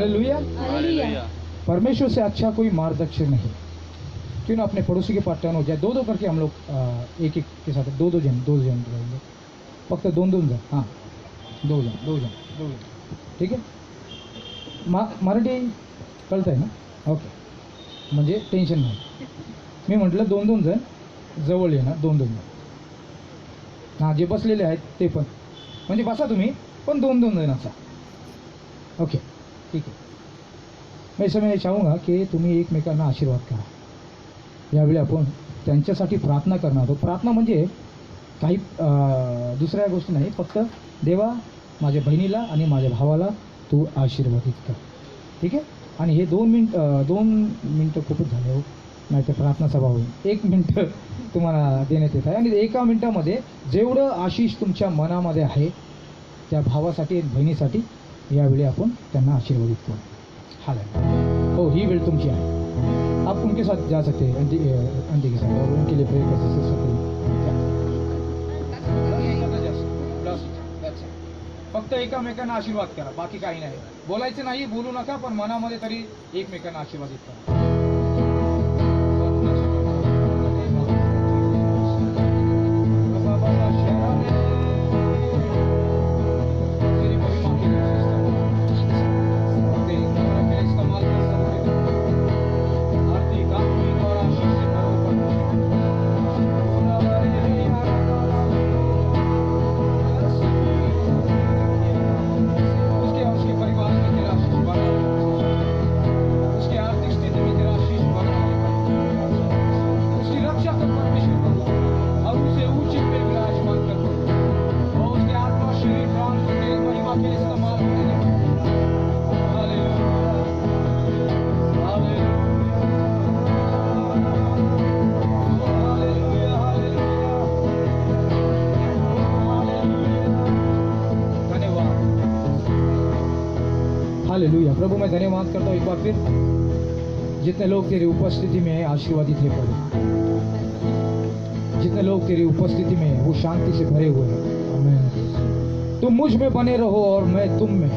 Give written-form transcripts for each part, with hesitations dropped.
Hallelujah. Hallelujah. परमेश्वर से अच्छा कोई मार्गदर्शक नहीं। क्यों ना अपने पड़ोसी के पास टर्न हो जाए, दो दो करके हम लोग एक एक के साथ दो जन रहेंगे, फक्त दोन जण. हां, दो जण. ठीक आहे. मराठी कळत आहे ना? ओके, म्हणजे टेन्शन नाही. मी म्हटलं दोन जण जवळ येणार, दोन जण. हां, जे बसलेले आहेत ते पण, म्हणजे बसा तुम्ही, पण दोन जण असा. ओके, ठीक आहे. मैं समय चाहूँगा की तुम्ही एकमेकांना आशीर्वाद करा. यावेळी आपण त्यांच्यासाठी प्रार्थना करणार आहोत. प्रार्थना म्हणजे काही दुसऱ्या गोष्टी नाही, फक्त देवा माझ्या बहिणीला आणि माझ्या भावाला तू आशीर्वादित कर. ठीक आहे. आणि हे 2 मिनटं खूपच झाले हो, नाही तर प्रार्थना सभा होईल. 1 मिनटं तुम्हाला देण्यात येत आहे. आणि 1 मिनटामध्ये जेवढं आशिष तुमच्या मनामध्ये आहे त्या भावासाठी आणि बहिणीसाठी यावेळी आपण त्यांना आशीर्वादित करू. हालेलुया. हो, ही वेळ तुमची आहे. आप उनके साथ जा सकते हैं, आंटी के साथ, और उनके लिए प्रे कर सकते हैं. फक्त एकमेकांना आशीर्वाद करा, बाकी काही नाही. बोलायचं नाही, बोलू नका, पण मनामध्ये तरी एकमेकांना आशीर्वादित करा. हालेलुया. प्रभु मैं धन्यवाद करता हूँ एक बार फिर, जितने लोग तेरी उपस्थिति में है आशीर्वादित है प्रभु. जितने लोग तेरी उपस्थिति में है वो शांति से भरे हुए हैं. आमीन. तुम मुझ में बने रहो और मैं तुम में,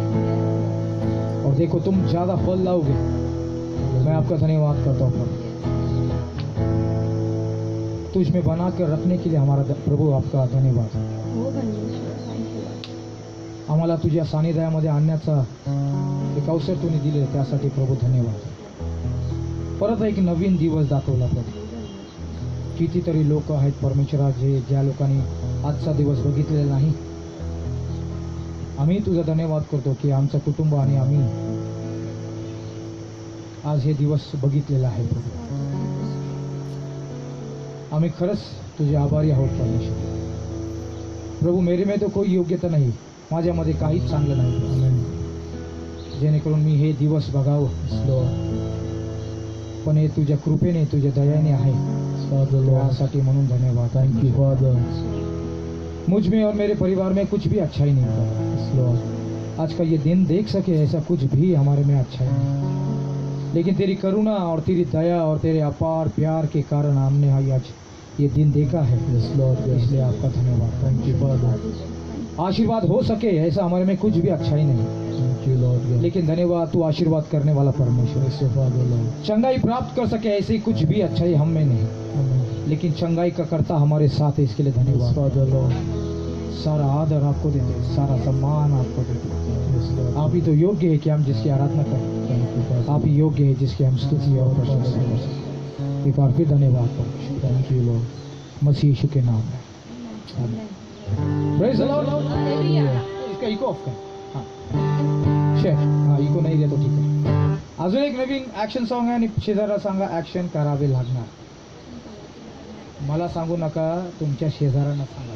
और देखो तुम ज्यादा फल लाओगे. मैं आपका धन्यवाद करता हूँ प्रभु, तुझ में बना कर रखने के लिए हमारा प्रभु आपका धन्यवाद. आम्हाला तुझ्या सानिध्यामध्ये आणण्याचा एक अवसर तुम्ही दिले त्यासाठी प्रभू धन्यवाद. परत एक नवीन दिवस दाखवला प्रभू. कितीतरी लोक आहेत परमेश्वरा, ज्या लोकांनी आजचा दिवस बघितलेला नाही. आम्ही तुझा धन्यवाद करतो की आमचं कुटुंब आणि आम्ही आज हे दिवस बघितलेला आहे प्रभू. आम्ही खरंच तुझे आभारी आहोत परमेश्वर. प्रभू मेरे में तो कोई योग्यता नाही, माझ्यामध्ये काहीच चांगलं नाही जेणेकरून मी हे दिवस बघावं. पण हे तुझ्या कृपेने, तुझ्या दयाने आहे. यासाठी म्हणून धन्यवाद. Thank you father. मुझ में और मेरे परिवार में कुछ भी अच्छा ही नहीं था. आज का ये दिन देख सके ऐसा कुछ भी हमारे में अच्छा ही नहीं, लेकिन तेरी करुणा और तेरी दया और तेरे अपार प्यार के कारण हमने आज ये दिन देखा है. इसलिए आपका धन्यवाद. Thank you father. आशीर्वाद हो सके ऐसा हमारे में कुछ भी अच्छा ही नहीं, लेकिन धन्यवाद तू आशीर्वाद करने वाला परमेश्वर. चंगाई प्राप्त कर सके ऐसे कुछ भी अच्छा ही हम में नहीं, लेकिन चंगाई का कर्ता हमारे साथ है. इसके लिए धन्यवाद. सारा आदर आपको देते, सारा सम्मान आपको देते. आप ही तो योग्य है कि हम जिसकी आराधना करें. आप ही योग्य है जिसकी हम स्तुति और प्रशंसा करें. एक बार फिर धन्यवाद परमेश्वर. थैंक यू लॉर्ड, मसीह यीशु के नाम में. Praise the Lord. इसका इको ऑफ कर. हां, इको नाही देतो. ठीक आहे. अजून एक नवीन ॲक्शन सॉन्ग आहे आणि शेजाऱ्याला सांगा ॲक्शन करावे लागणार. मला सांगू नका, तुमच्या शेजाऱ्यांना सांगा.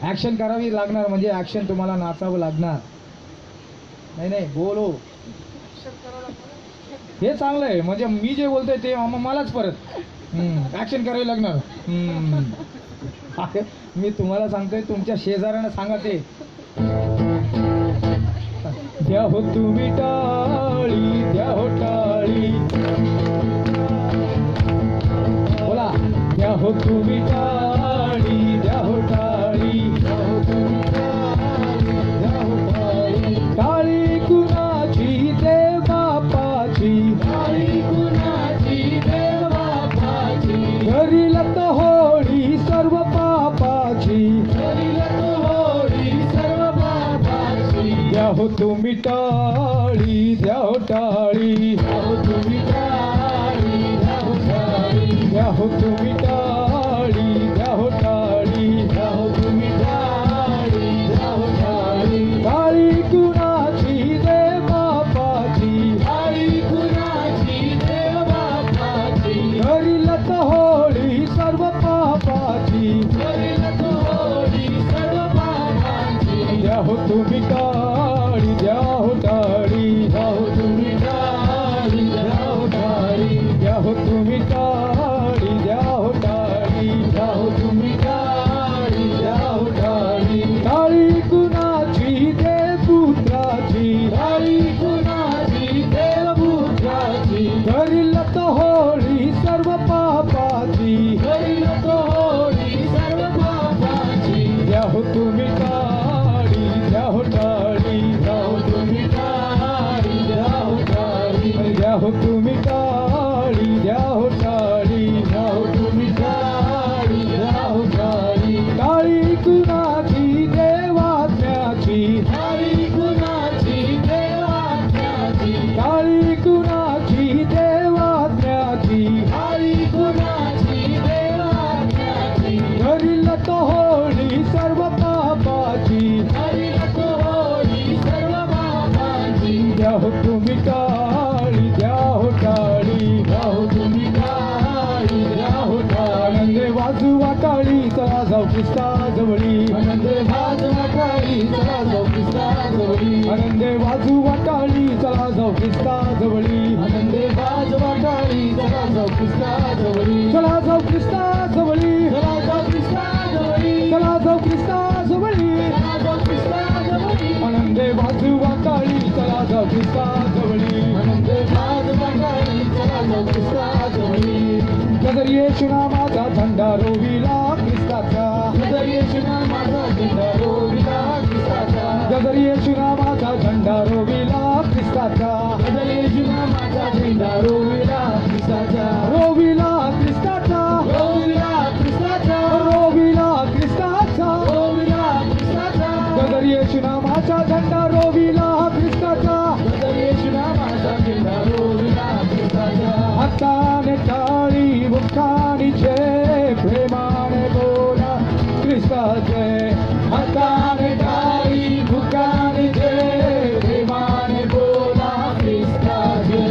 ॲक्शन करावी लागणार म्हणजे ॲक्शन तुम्हाला नाचावं लागणार. नाही बोलो, हे चांगलं आहे. म्हणजे मी जे बोलतोय ते मलाच परत ॲक्शन करावी लागणार. मी तुम्हाला सांगतोय, तुमच्या शेजाऱ्यांना सांगा ते. द्या हो तुम्ही टाळी, द्या हो टाळी. बोला, द्या हो तुम्ही टाळी, द्या हो टाळी. द्या हो तुम्ही टाळी, द्या हो हो तुम्ही टाळी द्या हो टाळी द्या हो तुम्ही टाळी, द्या हो टाळी, द्या हो तुम्ही टाळी द्या हो टाळी द्या हो तुम्ही टाळी, द्या हो टाळी. टाळी कुणाची दे बापाची टाळी कुणाची देव बापाची, करील तर होळी सर्व पापाची करील तो होळी सर्व पापांची. द्या हो तुम्ही टाळी द्या हो टाळी द्या हो तुम्ही टाळी, द्या हो टाळी, द्या हो तुम्ही टाळी द्या हो टाळी द्या हो तुम्ही टाळी, द्या हो टाळी. टाळी कुणाची दे पुत्राची टाळी कुणाची देव पुत्राची, करील तर होळी सर्व पापाची करील तो होळी सर्व पापांची. द्या हो तुम्ही टाळी द्या हो टाळी द्या हो तुम्ही टाळी, द्या हो टाळी, द्या हो तुम्ही टाळी द्या हो टाळी द्या हो तुम्ही टाळी, द्या हो टाळी. टाळी कुणाची देवाज्ञाची टाळी कुणाची देवाज्ञाची, टाळी कुणाची देवाज्ञाची टाळी कुणाची देवाज्ञाची, करील तो होळी सर्व पापाची करील तो होळी सर्व पापांची. द्या हो तुम्ही टाळी द्या हो टाळी द्या हो तुम्ही टाळी, द्या हो टाळी. आनंदे वाजवा टाळी चला जाऊ ख्रिस्ता जवळी आनंदे वाजवा टाळी, चला जाऊ ख्रिस्ता जवळी. आनंदे वाजवा टाळी चला जाऊ ख्रिस्ता जवळी आनंदे वाजवा टाळी, चला जाऊ ख्रिस्ता जवळी. चला जाऊ ख्रिस्ता जवळी चला जाऊ ख्रिस्ता जवळी, चला जाऊ ख्रिस्ता जवळी चला जाऊ ख्रिस्ता जवळी. आनंदे वाजवा टाळी चला जाऊ ख्रिस्ता जवळी आनंदे वाजवा टाळी, चला जाऊ ख्रिस्ता जवळी. गजर येशू नामाचा झंडा रोविला ख्रिस्ताचा गजर येशू नामाचा झेंडा रोविला ख्रिस्ताचा. गजर येशू नामाचा झंडा रोविला ख्रिस्ताचा गजर येशू नामाचा झेंडा रोविला ख्रिस्ताचा. रोविला ख्रिस्ताचा रोविला ख्रिस्ताचा, रोविला ख्रिस्ताचा रोविला ख्रिस्ताचा. गजर येशू नामाचा झंडा रोविला ख्रिस्ताचा गजर येशू नामाचा झेंडा रोविला ख्रिस्ताचा. हाताने टाळी मुखाने जय प्रेमाने बोला ख्रिस्ताचे हाताने टाळी मुखाने जय प्रेमाने बोला ख्रिस्ताचे,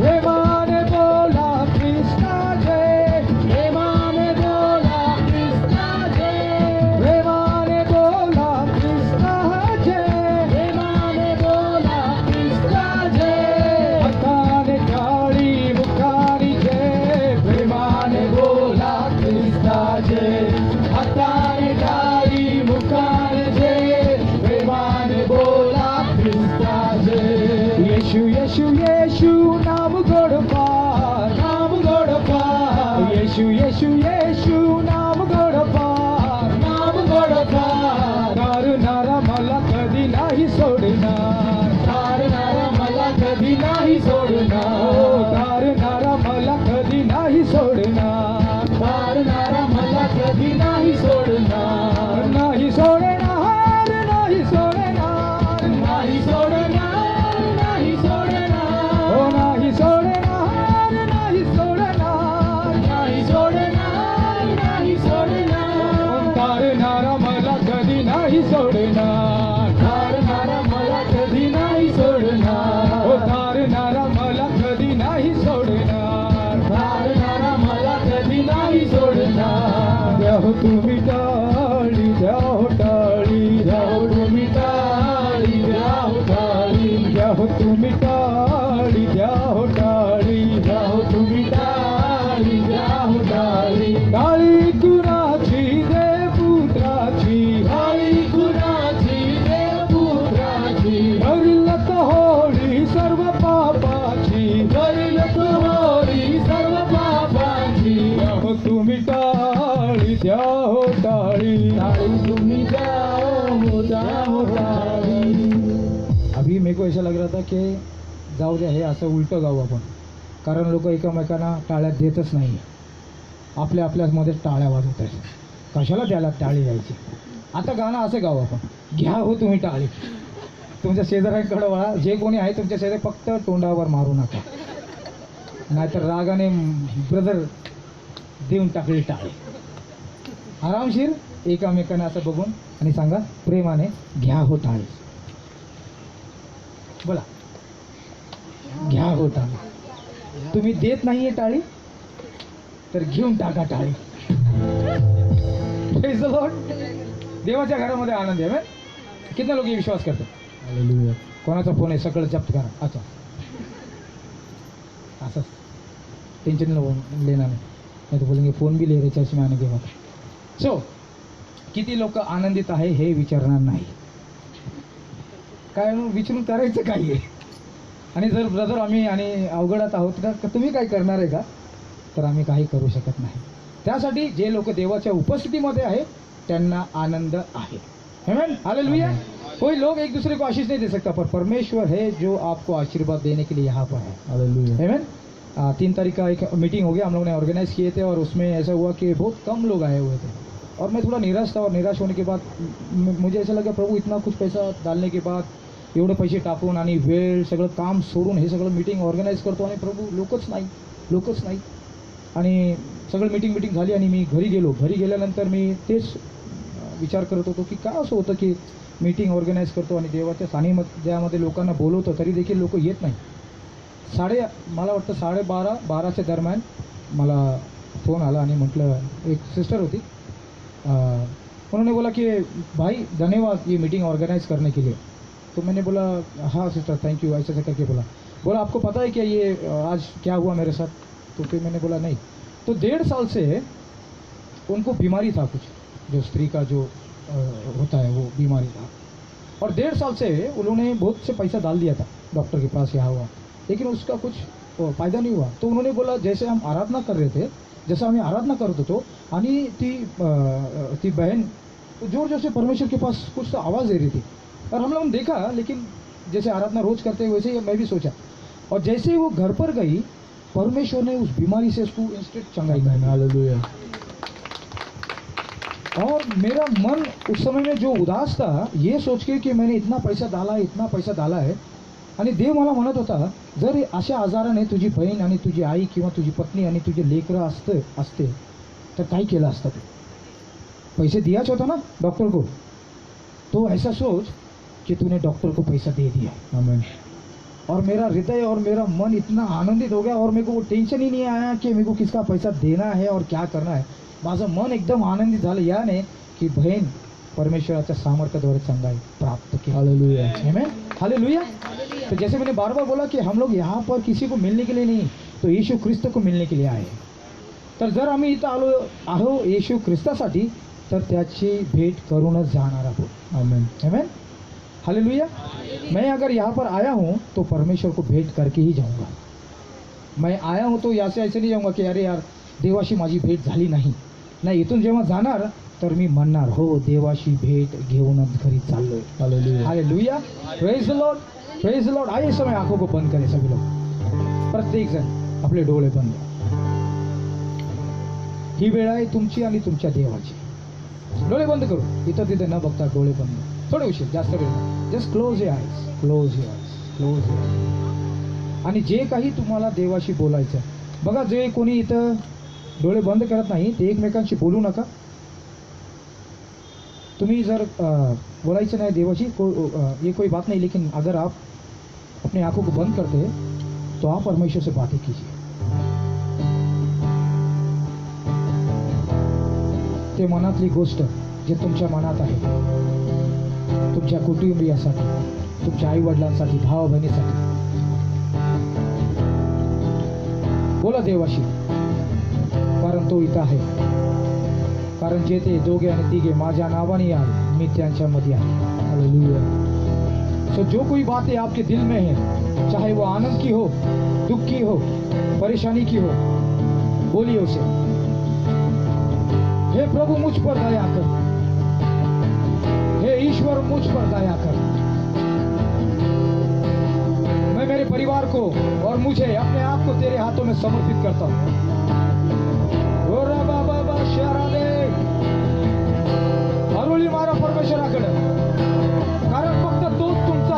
प्रेमाने बोला ख्रिस्ताचे प्रेमाने बोला ख्रिस्ताचे, प्रेमाने बोला ख्रिस्ताचे प्रेमाने बोला ख्रिस्ताचे. हाताने टाळी मुखाने जय प्रेमाने बोला ख्रिस्ताचे. हाताने टाळी, मुखाने जे, प्रेमाने बोला ख्रिस्ताचे. येशू येशू येशू नाम गोड पार नाम गोड फार, येशू येशू येशू नाम गोड पार नाम गोड फार. तारणारा मला कधी नाही सोडणार तारणारा मला कधी नाही हो सोडणार. तारणारा मला कधी नाही सोडणार तारणारा मला कधी नाही सोडणार. नाही सोडणार नाही सोडणार नाही सोडणार, नाही सोडणार. हो नाही सोडणार नाही सोडणार नाही सोडणार, नाही सोडणार. तारणारा मला कधी नाही सोडणार तारणारा मला कधी नाही सोडणार. हो तारणारा मला कधी नाही सोडणार तारणारा मला कधी नाही सोडणार. द्या हो तुम्ही टाळी द्या हो टाळी द्या हो तुम्ही टाळी, द्या हो टाळी, द्या हो तुम्ही टाळी द्या हो टाळी द्या हो तुम्ही टाळी, द्या हो टाळी. टाळी कुणाची दे पुत्राची टाळी कुणाची देव पुत्राची, करील तर होळी सर्व पापाची करील तो होळी सर्व पापांची. द्या हो तुम्ही टाळी द्या हो टाळी टाळी तुम्ही द्या हो, द्या हो टाळी. अभी मेरे को ऐसा लग रहा था की जाऊ द्या हे असं उलटं गाऊ आपण कारण लोक एकमेकांना टाळ्या देतच नाही आपल्या आपल्यामध्ये टाळ्या वाजवत आहेत कशाला त्याला टाळी द्यायची आता गाणं असं गाऊ आपण घ्या हो तुम्ही टाळी तुमच्या शेजाऱ्यांकडे वळा, जे कोणी आहे तुमच्या शेजारी फक्त तोंडावर मारू नका, नाहीतर रागाने ब्रदर देऊन टाकले टाळे. आरामशीर एकामेकांना असं बघून आणि सांगा प्रेमाने, घ्या हो टाळे. बोला, घ्या हो टाळे. तुम्ही देत नाहीये टाळी तर घेऊन टाका टाळी. Praise the Lord. देवाच्या घरामध्ये आनंद आहे. कितने लोग ये विश्वास करते? हालेलुया. कोणाचा फोन आहे सगळं जप्त करा. अच्छा, असं टेंशन लेना नाही तो बोलेंगे फोन भी ले रहे चर्च में आने के बाद. सो किती लोक आनंदित आहे हे विचारणार नाही, काय विचारून करायचं काय आहे. आणि जर ब्रदर आम्ही आणि अवघडात आहोत तर तुम्ही काय करणार आहे का, तर आम्ही काही करू शकत नाही. त्यासाठी जे लोक देवाच्या उपस्थितीमध्ये आहे त्यांना आनंद आहे. Amen, hallelujah. कोई लोग एक दूसरे को आशीष नहीं दे सकता, पर परमेश्वर है जो आपको आशीर्वाद देने के लिए यहाँ पर है. हालेलुया. आमेन. 3 तारीख का एक मीटिंग हो गया, हम लोगों ने ऑर्गेनाइज किए थे और उसमें ऐसा हुआ कि बहुत कम लोग आए हुए थे और मैं थोड़ा निराश था. और निराश होने के बाद मुझे ऐसा लगा प्रभू इतना कुछ पैसा डालने के बाद एवढे पैसे टाकून आणि वेळ सगळं काम सोडून हे सगळं मीटिंग ऑर्गनाईज करतो आणि प्रभू लोकच नाही. आणि सगळं मीटिंग झाली आणि मी घरी गेलो. घरी गेल्यानंतर मी तेच विचार करत होतो की काय असं होतं की मीटिंग ऑर्गनाईज करतो आणि देवाच्या सानिध्यामध्ये लोकांना बोलवतो तरी देखील लोक येत नाही. मला वाटतं 12:30 दरम्यान मला फोन आला आणि म्हटलं, एक सिस्टर होती, उन्होंने बोला कि भाई धन्यवाद ये मीटिंग ऑर्गेनाइज करने के लिए. तो मैंने बोला हाँ सिस्टर थैंक यू, ऐसे करके बोला आपको पता है क्या ये आज क्या हुआ मेरे साथ. तो फिर मैंने बोला नहीं. तो 1.5 साल से उनको बीमारी था कुछ, जो स्त्री का जो होता है वो बीमारी था, और 1.5 साल से उन्होंने बहुत से पैसा डाल दिया था डॉक्टर के पास यहाँ हुआ, लेकिन उसका कुछ फायदा नहीं हुआ. तो उन्होंने बोला जैसे हम आराधना कर रहे थे, जैसा हमें आराधना करत होतो आणि ती बहन जोर जोर से परमेश्वर के पास कुछ तो आवाज़ दे रही थी और हम लोगों ने देखा, लेकिन जैसे आराधना रोज करते हैं वैसे ही मैं भी सोचा. और जैसे ही वो घर पर गई, परमेश्वर ने उस बीमारी से उसको इंस्टेंट चंगाई कर दी. हालेलुया. और मेरा मन उस समय में जो उदास था ये सोच के कि मैंने इतना पैसा डाला है आणि देव मला म्हणत होता जर अशा आजाराने तुझी बहीण आणि तुझी आई किंवा तुझी पत्नी आणि तुझे लेकरं असते तर काय केलं असतं. पैसे दियाच होता ना डॉक्टर को, तो ऐसा सोच कि तूने डॉक्टर को पैसा दे दिया. आमेन. और मेरा हृदय और मेरा मन इतना आनंदित हो गया और मेरे को वो टेंशन ही नहीं आया कि मेरे को किसका पैसा देना है और क्या करना है. माझं मन एकदम आनंदित झालं याने की बहीण परमेश्वराच्या सामर्थ्याद्वारे चंगाई प्राप्त की. हालेलुया. आमेन, हालेलुया. तो जैसे मैंने बार बार बोला कि हम लोग यहाँ पर किसी को मिलने के लिए नहीं, तो यीशु ख्रिस्त को मिलने के लिए आए. तर जर आम्ही इथं आलो येशू ख्रिस्तासाठी तर त्याची भेट करूनच जाणार आहोत. आमेन. आमेन, हालेलुया. मैं अगर यहाँ पर आया हूँ तो परमेश्वर को भेंट करके ही जाऊँगा. मैं आया हूँ तो याचे ऐसे नहीं जाऊँगा की अरे यार देवाशी माझी भेट झाली नाही. इथून जेव्हा जाणार तर मी म्हणणार हो देवाशी भेट घेऊनच घरी चाललोय. Hallelujah. Hallelujah. Praise the Lord, praise the Lord. आइए समय आंखों को बंद करें सभी लोग, प्रत्येक जण आपले डोळे बंद. ही वेळ आहे तुमची आणि तुमच्या देवाची. डोळे बंद करू, इथं तिथे न बघता डोळे बंद. थोडे उशीर, जास्त वेळ नाही. Just close your eyes, close your eyes, close your eyes. आणि जे काही तुम्हाला देवाशी बोलायचं, बघा जे कोणी इथं डोळे बंद करत नाही ते एकमेकांशी बोलू नका. तुम्ही जर बोलायचं नाही देवाशी ये कोई बात नहीं, लेकिन अगर आप अपनी आंखों को बंद करते हैं तो आप परमेश्वर से बातें कीजिए. ते मनातली गोष्ट जे तुमच्या मनात आहे, तुमच्या कुटुंबियासाठी, तुमच्या आई वडिलांसाठी, भाव बहिणीसाठी बोला देवाशी, कारण तो इथं आहे. कारण जे ते दोघे आणि तिघे माझ्या नावाने याल मी त्यांच्यामध्ये आहे. हालेलुया. सो जो कोई बातें आपके दिल में है, चाहे वो आनंद की हो, दुख की हो, परेशानी की हो, बोलिए उसे, हे प्रभु मुझ पर दया कर, हे ईश्वर मुझ पर दया कर. मैं मेरे परिवार को और मुझे अपने आप को तेरे हाथों में समर्पित करता हूँ. हरुळी मारा परमेश्वराकडे, कारण फक्त तोच तुमचा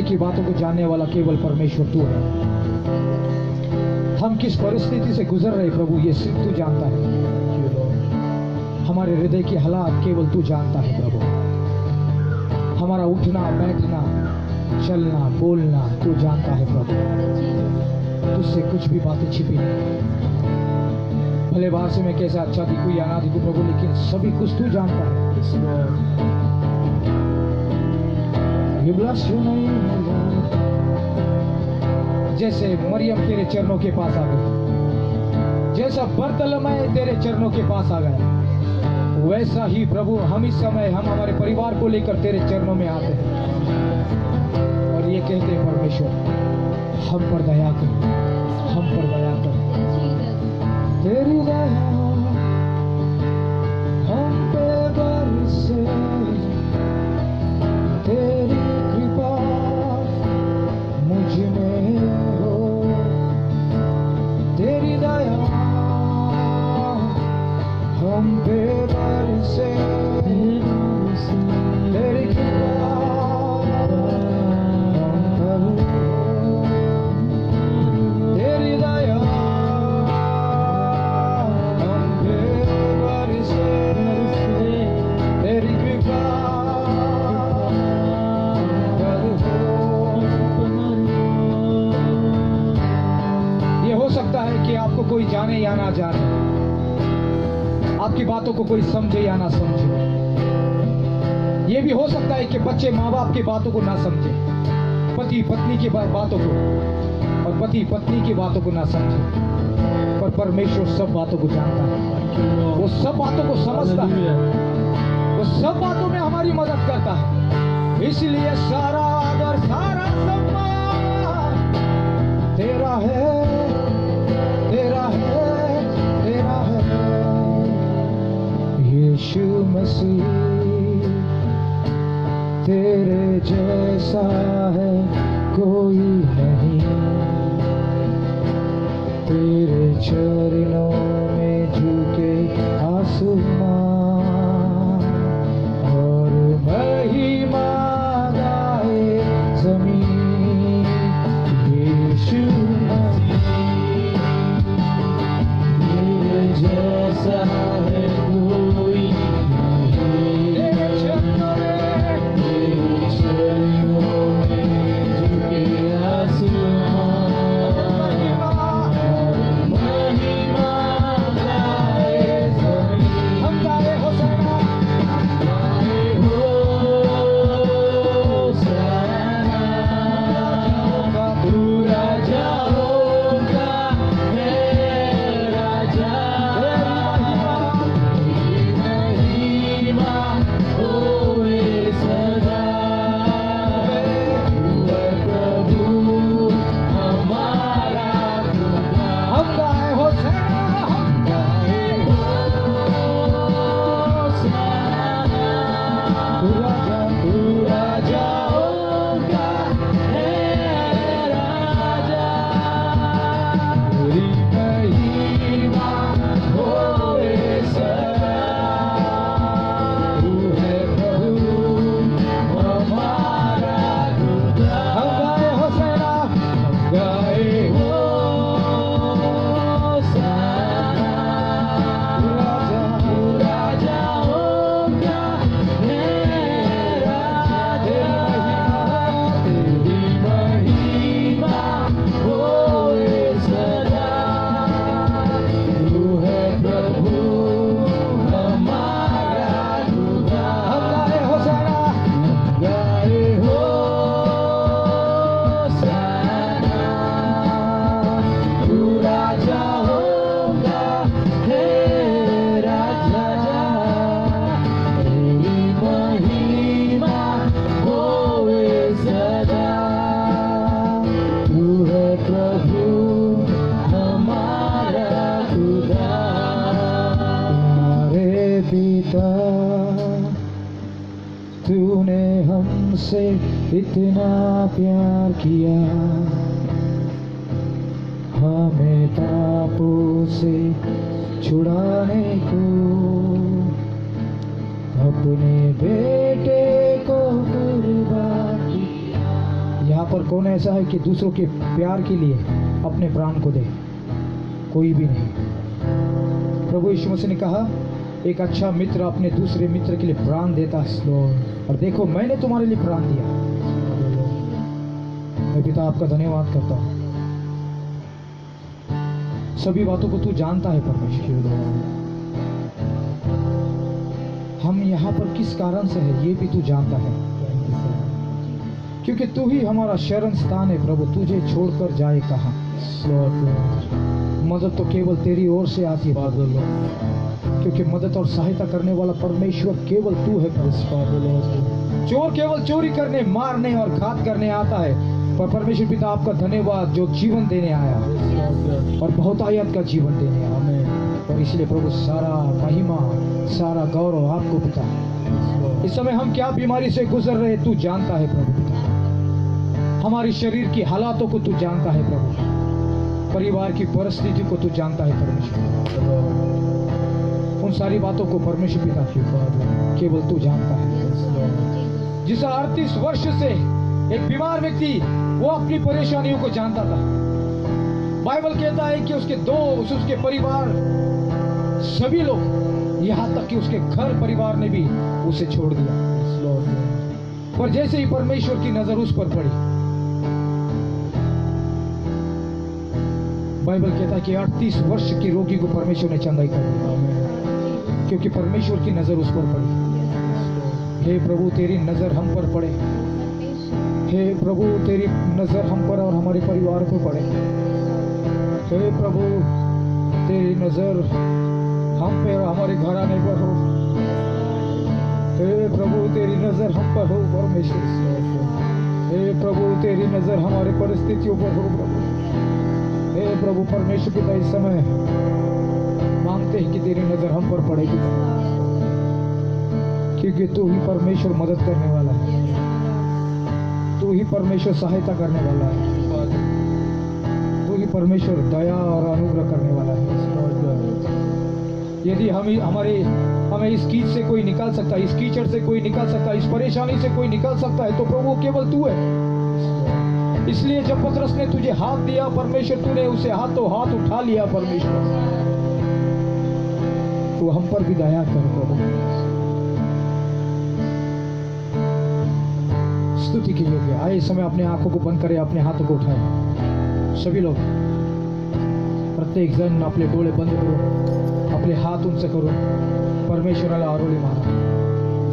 की बातों को जानने वाला केवल परमेश्वर तू है। हम किस परिस्थिति से गुजर रहे प्रभु, ये सिर्फ तू जानता है। हमारे हृदय की हालात केवल तू जानता है प्रभु। हमारा उठना बैठना चलना बोलना तू जानता है प्रभु। तुझसे कुछ भी बातें छिपी नहीं। भले बाहर से मैं कैसा अच्छा दिखूं या ना दिखूं प्रभु, लेकिन सभी कुछ तू जानता है। You bless your name, Lord. जैसे मरियम तेरे चरणों के पास आ गई, जैसा बरतलमै तेरे चरणों के पास आ गया, वैसा ही प्रभु हम इस समय हम हमारे परिवार को लेकर तेरे चरणों में आते हैं और ये कहते हैं परमेश्वर हम पर दया कर, हम पर दया कर। तेरी दया हम पे बरसे, तेरी कृपा मुझ में हो, तेरी दया हम पे बरसे, तेरी कृपा हम पर हो, तेरी दया हम पे बरसे, तेरी कृपा सकता है कि आपको कोई जाने या ना जाने, आपकी बातों को कोई समझे या ना समझे। यह भी हो सकता है कि बच्चे माँ बाप की बातों को ना समझे, पति पत्नी की बातों को और पति पत्नी की बातों को ना समझे, पर परमेश्वर सब बातों को जानता है। वो सब बातों को समझता है, वो सब बातों में हमारी मदद करता है। इसलिए सारा आदर सारा सम्मान तेरा है, तेरा है, तेरा है यीशु मसीह। तेरे जैसा है कोई नहीं, तेरे चरणों में झुके आसमान और महिमा गाए जमीन। यीशु जैसा है कोई नहीं, तेरे चरणों में झुके आसमान महिमा गाए जमीन। हम गाए होशाना, गाए होशाना, तू राजा होगा, है राजा। तूने हमसे इतना प्यार किया, हमें पापों से छुड़ाने को अपने बेटे को कुर्बान किया। यहाँ पर कौन ऐसा है कि दूसरों के प्यार के लिए अपने प्राण को दे? कोई भी नहीं। प्रभु यीशु मसीह ने कहा, एक अच्छा मित्र अपने दूसरे मित्र के लिए प्राण देता है। और देखो, मैंने तुम्हारे लिए प्राण दिया। मैं पिता आपका धन्यवाद करता हूँ। सभी बातों को तू जानता है परमेश्वर। हम यहाँ पर किस कारण से है ये भी तू जानता है, क्योंकि तू ही हमारा शरण स्थान है प्रभु। तुझे छोड़कर जाए कहाँ? मदद तो केवल तेरी ओर से आती है, क्योंकि मदद और सहायता करने वाला परमेश्वर केवल तू है। चोर केवल चोरी करने, मारने और घात करने आता है, पर परमेश्वर पिता आपका धन्यवाद जो जीवन देने आया और बहुतायत का जीवन देने आया। और इसलिए प्रभु सारा महिमा, सारा गौरव आपको पिता। इस समय हम क्या बीमारी से गुजर रहे तू जानता है प्रभु पिता। हमारी शरीर की हालातों को तू जानता है प्रभु। परिवार की परिस्थिति को तू जानता है परमेश्वर। उन सारी बातों को परमेश्वर पिता केवल तू जानता है। जिस 38 वर्ष से एक बीमार व्यक्ति वो अपनी परेशानियों को जानता था। बाइबल कहता है कि उसके दोस्त, उसके परिवार, सभी लोग, यहाँ तक कि उसके घर परिवार ने भी उसे छोड़ दिया। पर जैसे ही परमेश्वर की नजर उस पर पड़ी, बाइबल कहता है कि 38 वर्ष के रोगी को परमेश्वर ने चंगाई कर दिया, क्योंकि परमेश्वर की नजर उस पर पड़ी। हे प्रभु, तेरी नजर हम पर पड़े। हे प्रभु, तेरी नजर हम पर और हमारे परिवार पर पड़े। हे प्रभु, तेरी नजर हम पे और हमारे घराने पर हो। हे प्रभु, तेरी नजर हम पर हो परमेश्वर। हे प्रभु, तेरी नजर हमारे परिस्थितियों पर हो प्रभु। हे प्रभु परमेश्वर पिता, इस समय मांगते हैं कि तेरी नजर हम पर पड़ेगी, क्योंकि तू ही परमेश्वर मदद करने वाला है। तू ही परमेश्वर सहायता करने वाला है। तू ही परमेश्वर दया और अनुग्रह करने वाला है। यदि हमें इस कीच से कोई निकाल सकता है, इस कीचड़ से कोई निकाल सकता है, इस परेशानी से कोई निकाल सकता है, तो प्रभु केवल तू है। इसलिए जब पतरस ने तुझे हाथ दिया परमेश्वर, तूने उसे हाथों हाथ उठा लिया परमेश्वर। तू हम पर भी दया कर प्रभु। स्तुति के योग्य। आए इस समय अपने आंखों को बंद करें, अपने हाथों को उठाएं। सभी लोग, प्रत्येक जन अपने डोले बंद करो, अपने हाथ उनसे करो। परमेश्वर आरोली मारा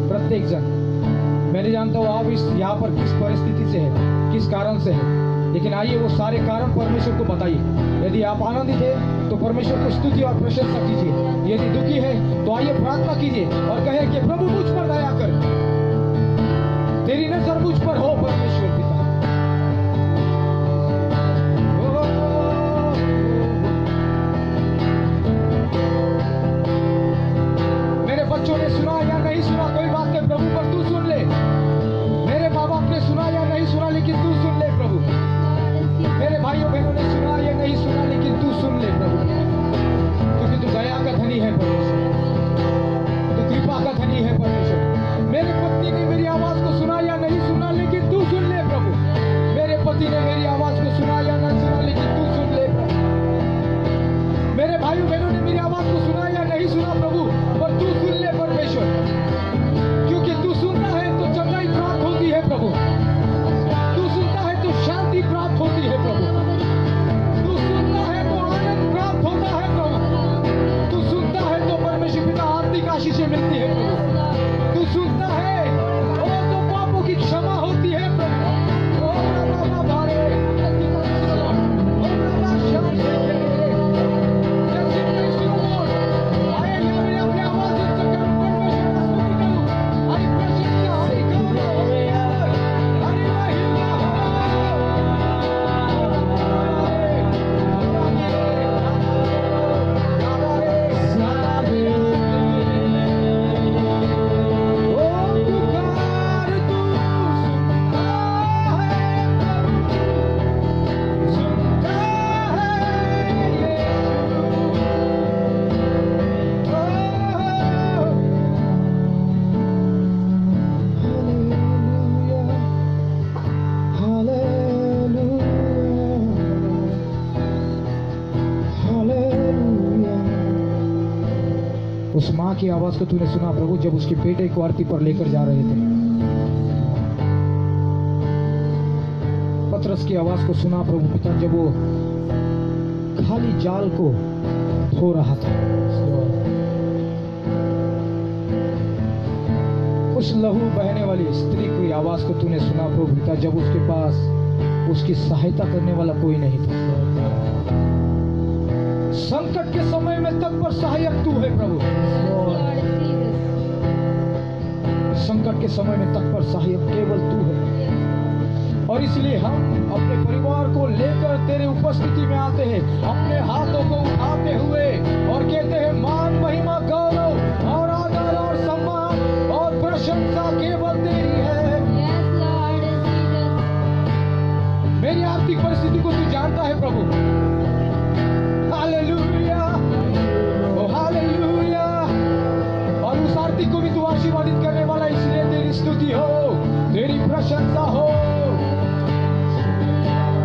प्रत्येक जन। मैं नहीं जानता हूँ आप इस यहाँ पर किस परिस्थिति से है, किस कारण से है, लेकिन आइए वो सारे कारण परमेश्वर को बताइए। यदि आप आनंदित है तो परमेश्वर को स्तुति और प्रशंसा कीजिए। यदि दुखी है तो आइए प्रार्थना कीजिए और कहे कि प्रभु मुझ पर दया कर, तेरी नजर मुझ पर हो परमेश्वर पिता। मेरे बच्चों ने सुना या नहीं सुना कोई बात नहीं प्रभु, पर तू सुन ले। मेरे माँ बाप ने सुना या नहीं सुना, लेकिन तू सुन ले प्रभु। मेरे भाइयों बहनों ने सुना या नहीं सुना, लेकिन तू सुन ले प्रभु, क्योंकि तू दया का धनी है परमेश्वर, तू कृपा का धनी है परमेश्वर। मेरी पत्नी ने मेरी आवाज को सुना या नहीं सुना, लेकिन तू सुन ले प्रभु। उस माँ की आवाज को तूने सुना प्रभु जब उसके बेटे को आरती पर लेकर जा रहे थे। पतरस की आवाज को सुना प्रभु पिता जब वो खाली जाल को धो रहा था। उस लहू बहने वाली स्त्री की आवाज को तूने सुना प्रभु पिता जब उसके पास उसकी सहायता करने वाला कोई नहीं था। संकट के समय में तत्पर सहायक तू है प्रभु। संकट के समय में तत्पर सहायक केवल तू है, और इसलिए हम अपने परिवार को लेकर तेरे उपस्थिति में आते हैं, अपने हाथों को उठाते हुए और कहते हैं मान महिमा गौरव और आदर और सम्मान और प्रशंसा केवल तेरी है। मेरी आर्थिक परिस्थिति को तू जानता है प्रभु। हालेलुया, ओ हालेलुया। और उस आर्थिक को भी तू आशीर्वादित करने वाला, इसलिए तेरी स्तुति हो, तेरी प्रशंसा हो,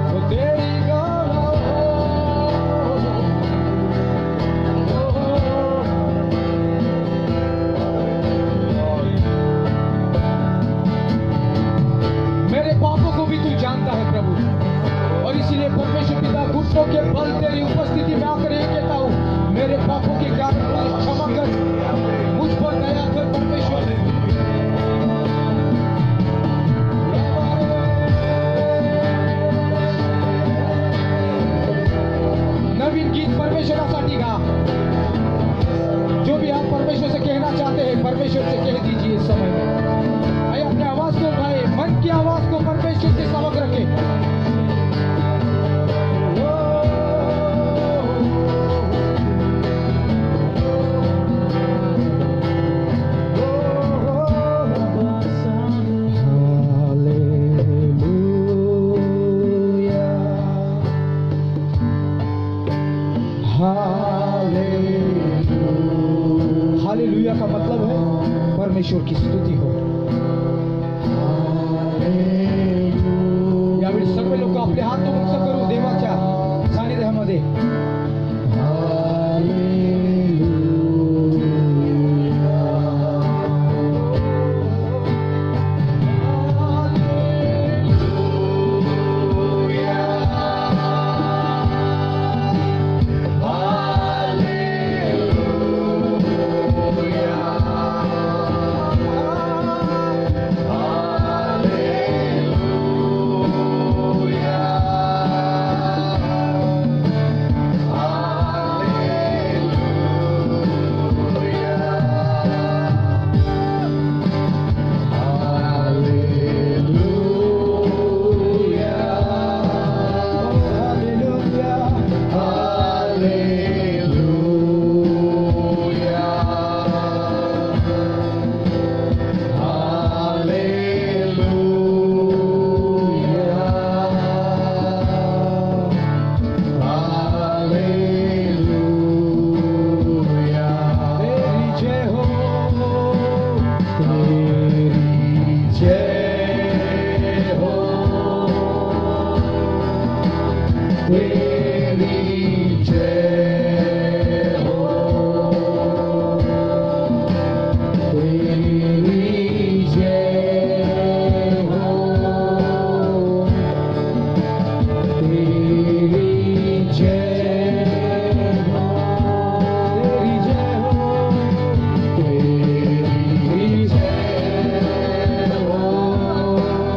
तो तेरी गौरव हो। मेरे पापों को भी तू जानता है प्रभु, और इसीलिए परमेश्वर पिता घुटनों के बल तेरी उपस्थिति में आकर ये कहता हूँ मेरे पापों के कारण मुझे क्षमा कर, मुझ पर दया कर परमेश्वर। नवीन गीत परमेश्वरासाठी गा। जो भी आप परमेश्वर से कहना चाहते हैं परमेश्वर से कह दीजिए इस समय में। आइए अपने आवाज को उठाए, मन की आवाज को परमेश्वर के समक्ष रखें। हालेलुया का मतलब है परमेश्वर की स्तुति हो। यावेळी सर्व लोक आपले हात उंच करू देवाच्या सानिध्यामध्ये।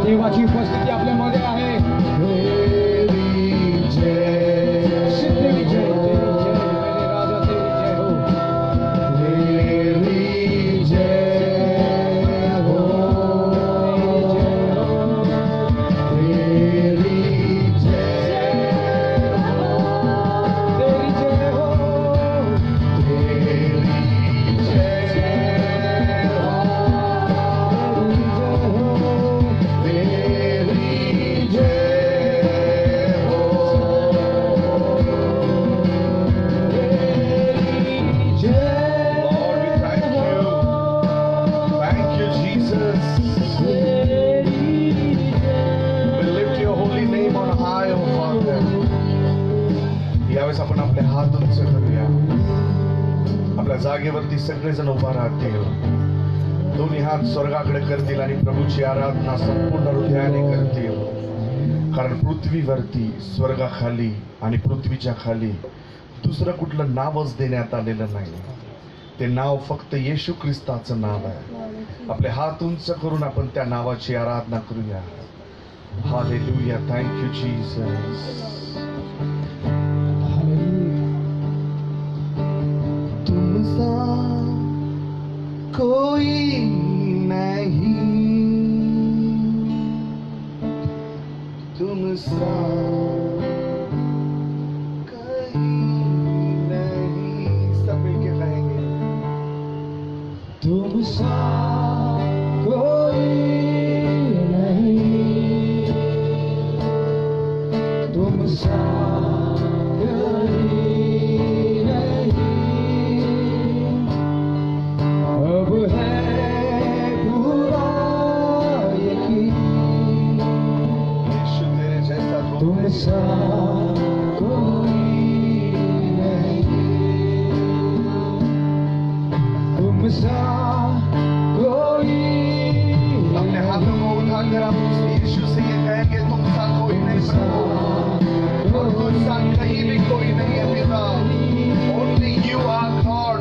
देवाची उपस्थिती आपल्यामध्ये आहे। यावेळेस आपण आपले हात उंच करूया। आपल्या जागेवरती सगळेजण उभा राहतील, दोन्ही हात स्वर्गाकडे करतील आणि प्रभूची आराधना संपूर्ण हृदयाने करतील. कारण पृथ्वीवरती, स्वर्गाखाली आणि पृथ्वीच्या खाली दुसरं कुठलं नावच देण्यात आलेलं नाही. ते नाव फक्त येशू ख्रिस्ताचं नाव आहे. आपले हात उंच करून आपण त्या नावाची आराधना करूया. हालेलुया. Thank you Jesus. तुमसा कोई नहीं, तुमसा कहीं नहीं. सब मिलके कहेंगे. तुमसा कोई नहीं, तुमसा कोई नहीं. अब है पूरा यकीन, यीशु तेरे जैसा तुमसा कोई नहीं, तुमसा कोई. अपने हाथों को उठाकर आप उस यीशु से ये कहेंगे, तुमसा कोई नहीं प्रभु, और तुमसा कहीं भी कोई नहीं है पिता. Only you are God.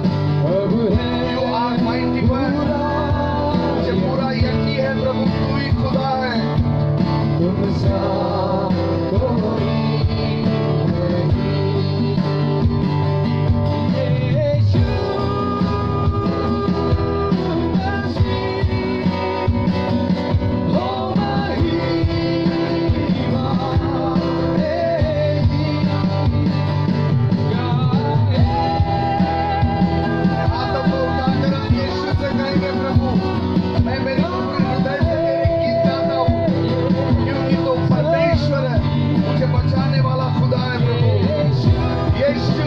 अब है You are mighty one. मुझे पूरा यकीन है प्रभु, तू ही खुदा है. तुमसा कोई हाथों को उठाकर आप यीशु से कहेंगे, प्रभु मैं मेरे पूरे हृदय से तेरे गीत गाता हूँ, क्योंकि तू परमेश्वर है, मुझे बचाने वाला खुदा है प्रभु. यीशु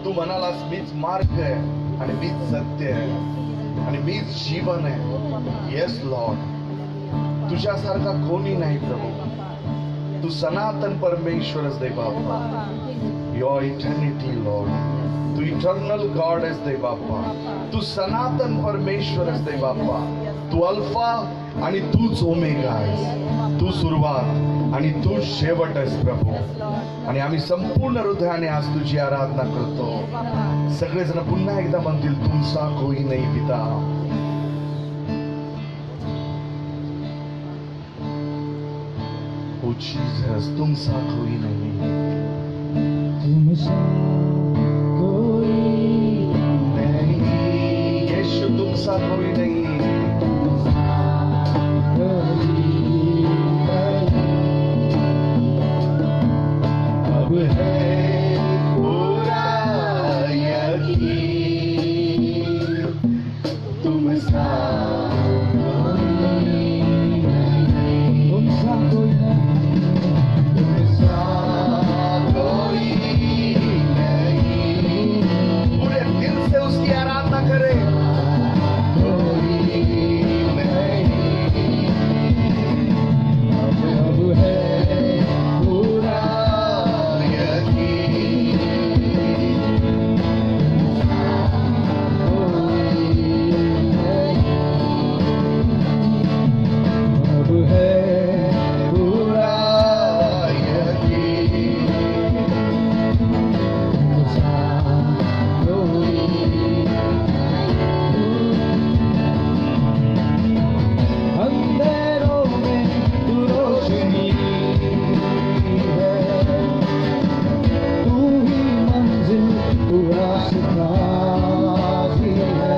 तू म्हणालास मीच मार्ग आहे आणि मीच सत्य आहे आणि मीच जीवन आहे. येस लॉर्ड, तुझ्यासारखा कोणी नाही प्रभू. तू सनातन परमेश्वरच दे बाप्पा. Your eternity Lord. तू इटर्नल गॉड आहेस दे बाप्पा. तू सनातन परमेश्वरच दे बाप्पा. तू अल्फा आणि तूच ओमेगा आहेस. तू सुरुवात आणि तू शेवट आहेस प्रभू. आणि आम्ही संपूर्ण हृदयाने आज तुझी आराधना करतो. सगळेजण पुन्हा एकदा म्हणतील, तुमचा कोई नाही पिता. ओ जीसस, तुमचा कोई नहीं. तुमसा कोई नहीं यीशु, तुमचा कोई नहीं. अब है पूरा यकीन, तुमसा तुमसा कोई तुमसा कोई नहीं. पूरे दिल से उसकी आराधना करें. कोई नहीं. अब है पूरा यकीन, अब है पूरा यकीन. तुमसा कोई अंधेरों में तू रोशनी है, तू ही मंजिल तू रास्ता भी है,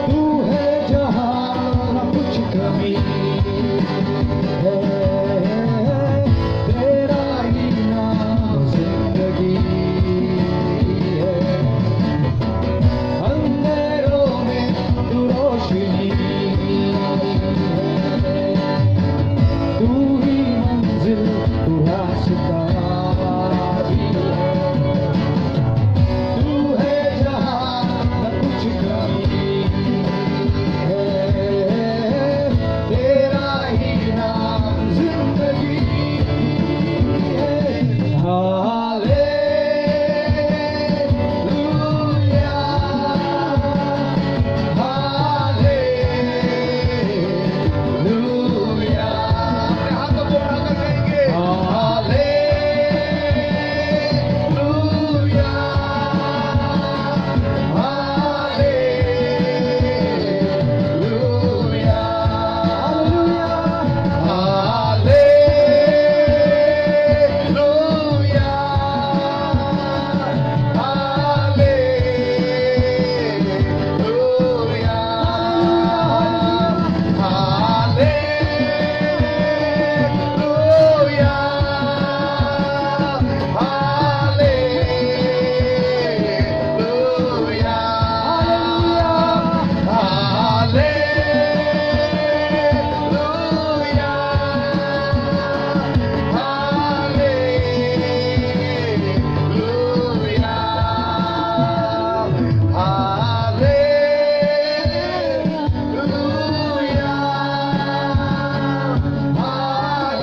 तू है जहाँ न कुछ कमी है, तेरा ही नाम जिंदगी है. अंधेरों में तू रोशनी है, तू ही मंजिल तू रास्ता भी है, तू है जहाँ न कुछ कमी है, तेरा ही नाम जिंदगी है. Hallelujah, hallelujah. अपने हाथों को उठाकर कहेंगे, hallelujah, hallelujah, hallelujah, hallelujah, hallelujah,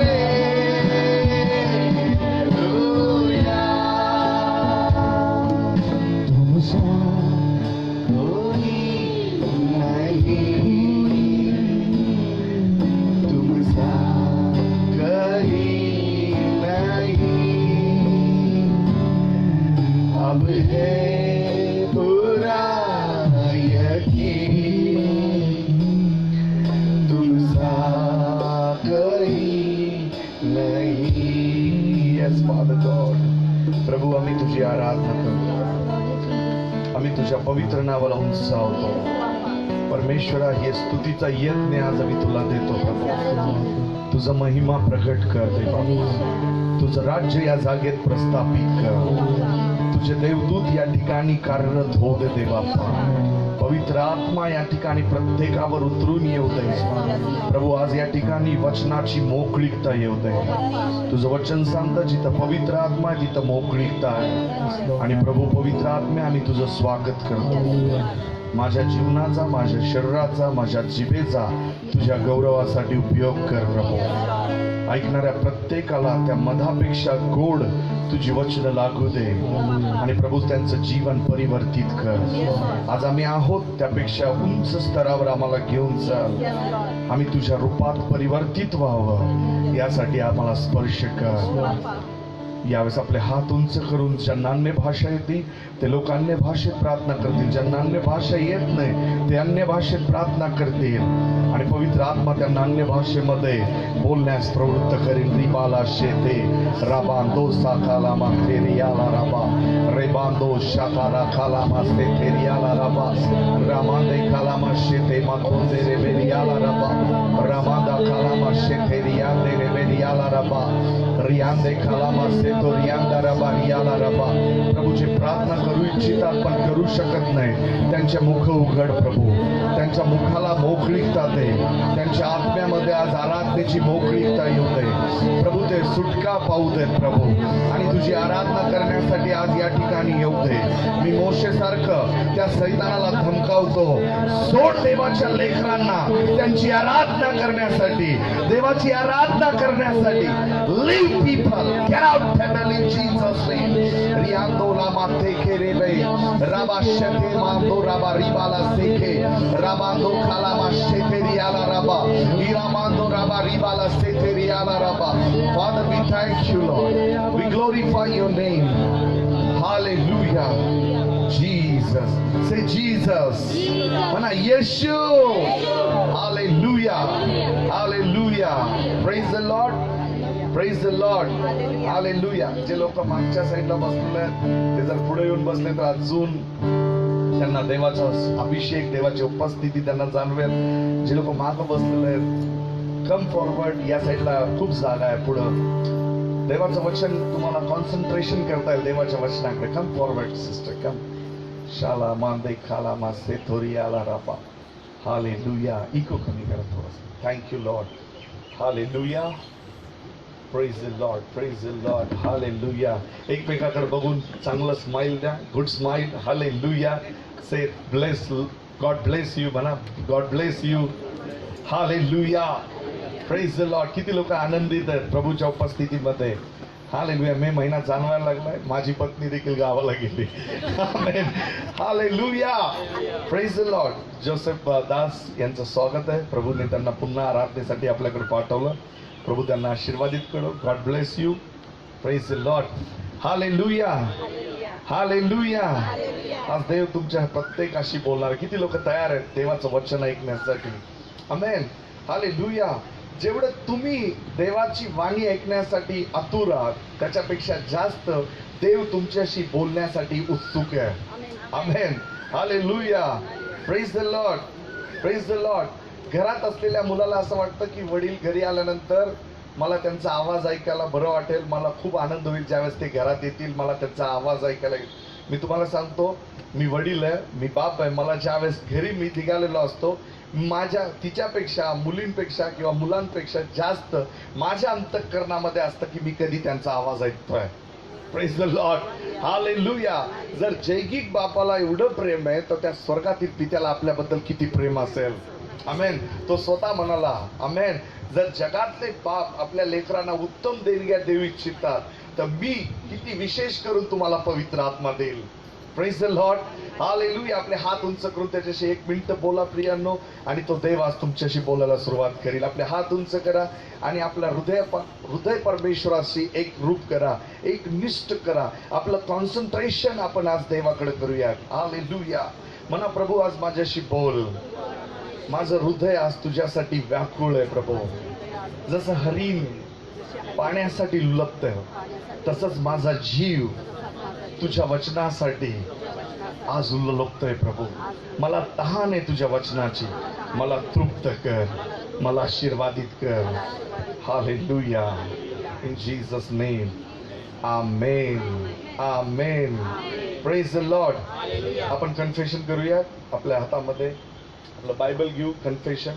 hallelujah, hallelujah, तुमसा तुमसा कहीं नहीं. अब है पूरा यकीन, तुमसा कहीं नहीं. Yes father God. प्रभू, आम्ही तुझी आराधना करतो. आम्ही तुझ्या पवित्र नावाला उंचावतो. परमेश्वरा, हे स्तुतीचा यज्ञ आज आम्ही तुला देतो प्रभू. तुझा महिमा प्रकट कर देवा. तुझं राज्य या जागेत प्रस्थापित कर. तुझे देवदूत या ठिकाणी कार्यरत होऊ दे देवा. पवित्र आत्मा या ठिकाणी प्रत्येकावर उतरून येऊ दे प्रभू. आज या ठिकाणी वचनाची मोकळीकता येऊ दे. तुझं वचन सांगतं, जिथं पवित्र आत्मा आहे तिथं मोकळीकता आहे. आणि प्रभू, पवित्र आत्मे, आम्ही तुझं स्वागत करतो. माझ्या जीवनाचा, माझ्या शरीराचा, माझ्या जिभेचा तुझ्या गौरवासाठी उपयोग कर प्रभू. ऐकणाऱ्या प्रत्येकाला त्या मधापेक्षा गोड तुझी वचनं लागू दे. आणि प्रभू, त्यांचं जीवन परिवर्तित कर. आज आम्ही आहोत त्यापेक्षा उंच स्तरावर आम्हाला घेऊन चल. आम्ही तुझ्या रूपात परिवर्तित व्हावं यासाठी आम्हाला स्पर्श कर. यावेळेस आपले हात उंच करून ज्यांना अन्य भाषा येते ते लोक अन्य भाषेत प्रार्थना करतील, ज्यांना अन्य भाषा येत नाही ते अन्य भाषेत प्रार्थना करतील आणि पवित्र आत्मा त्यांना अन्य भाषेमध्ये बोलण्यास प्रवृत्त करील. रिबाला शेते राबांदो साकाला माथेरियाला राबा रेबांदो शाकारा खालामा सेथेरियाला राबा रामांदे खालामा शेते माथोंदे रेबेरियाला राबा रामांदा खालामा शेथेरियादे रेबेरियाला राबा रियांदे खालामा सेथोरियांदा राबा रियाला राबा. प्रभूची प्रार्थना करू इच्छितात पण करू शकत नाही. त्यांचे मुख उघड प्रभू, त्यांच्या मुखाला मोकळीकता दे, त्यांच्या आत्म्यामध्ये आज आराधनेची मोकळीकता येऊ दे प्रभू. ते सुटका पाहू दे प्रभू आणि तुझी आराधना करण्यासाठी आज या ठिकाणी येऊ दे. मी मोशेसारखं त्या सैतानाला धमकावतो, सोड देवाच्या लेकरांना त्यांची आराधना करण्यासाठी, देवाची आराधना करण्यासाठी. Leave people, get out Devil in Jesus' name. Riando la mate kerebe, rabashete mando raba ribala seke, rabando kalama sheteriala raba, iramando raba ribala seteriala raba. Father, we thank you, Lord. We glorify your name. Hallelujah. Jesus. Say Jesus. Mana Yeshu. Hallelujah. Hallelujah. Praise the Lord. Praise the Lord. Hallelujah. जे लोक मागच्या साईडला बसलेले ते जर पुढे येऊन बसले तर अजून त्यांना देवाचा अभिषेक, देवाची उपस्थिती त्यांना जाणवेल. जे लोक मागे बसलेले आहेत, कम फॉरवर्ड. या साईडला खूप जागा आहे पुढं. देवाचं वचन तुम्हाला कॉन्सन्ट्रेशन करता येईल देवाच्या वचनाकडे. कम फॉरवर्ड सिस्टर, कम. शाला मांदे खाला मासे थोरी आला रापा. हालेलुया. इको कमी करा थोडंसं. Thank you Lord. Hallelujah. Praise the Lord, praise the Lord, hallelujah. एकमेकाकडे बघून चांगलं स्माइल द्या, good smile. Hallelujah. Say bless, God bless you म्हणा, God bless you. Hallelujah. Praise the Lord. किती लोक आनंदित आहेत प्रभूच्या उपस्थितीमध्ये. Hallelujah. मे महिना जाणवायला लागलाय. माझी पत्नी देखील गावाला गेली. Amen. Hallelujah. Praise the Lord. Joseph Das यांचं स्वागत आहे. प्रभूने त्यांना पुन्हा आराधनेसाठी आपल्याकडे पाठवलं. प्रभू त्यांना आशीर्वादित करो. God bless you. Praise the Lord. Hallelujah. Hallelujah. आज देव तुमच्या प्रत्येकाशी बोलणार. किती लोक तयार आहेत देवाचं वचन ऐकण्यासाठी? आमेन. हालेलुया. जेवढं तुम्ही देवाची वाणी ऐकण्यासाठी आतुर आहात त्याच्यापेक्षा जास्त देव तुमच्याशी बोलण्यासाठी उत्सुक आहे. Amen. Hallelujah. Praise the Lord. Praise the Lord. घरात असलेल्या मुलाला असं वाटतं की वडील घरी आल्यानंतर मला त्यांचा आवाज ऐकायला बरं वाटेल, मला खूप आनंद होईल ज्यावेळेस ते घरात येतील, मला त्यांचा आवाज ऐकायला येईल. मी तुम्हाला सांगतो, मी वडील आहे, मी बाप आहे. मला ज्यावेळेस घरी मी निघालेलो असतो, तिच्यापेक्षा, मुलींपेक्षा किंवा मुलांपेक्षा जास्त माझ्या अंतःकरणामध्ये असतं की मी कधी त्यांचा आवाज ऐकतोय. Praise the Lord. हालेलुया. जर जैगिक बापाला एवढं प्रेम आहे तर त्या स्वर्गातील पित्याला आपल्याबद्दल किती प्रेम असेल. आमेन. तो स्वतः म्हणाला, आमेन, जर जगातले बाप आपल्या लेकरांना उत्तम देणग्या देऊ इच्छितात तर मी किती विशेष करून तुम्हाला पवित्र आत्मा देईल. Praise the Lord. हालेलुया. आपले हात उंच करून त्याच्याशी 1 मिनिट बोला प्रियांनो आणि तो देव आज तुमच्याशी बोलायला सुरुवात करेल. आपले हात उंच करा आणि आपल्या हृदय परमेश्वराशी एक रूप करा, एक निष्ठ करा. आपलं कॉन्सन्ट्रेशन आपण आज देवाकडे करूया. हालेलुया. म्हणा, प्रभू आज माझ्याशी बोल. माझं हृदय आज तुझ्यासाठी व्याकुळ आहे प्रभू. जसं हरिण पाण्यासाठी लुलपतं तसंच माझा जीव तुझ्या वचनासाठी आज लुलपतोय प्रभू. मला तहान आहे तुझ्या वचनाची. मला तृप्त कर, मला आशीर्वादित कर. Hallelujah. In Jesus name. Amen. Amen. Praise the Lord. आपण कन्फेशन करूया. आपल्या हातामध्ये आपलं बायबल घेऊ. कन्फेशन.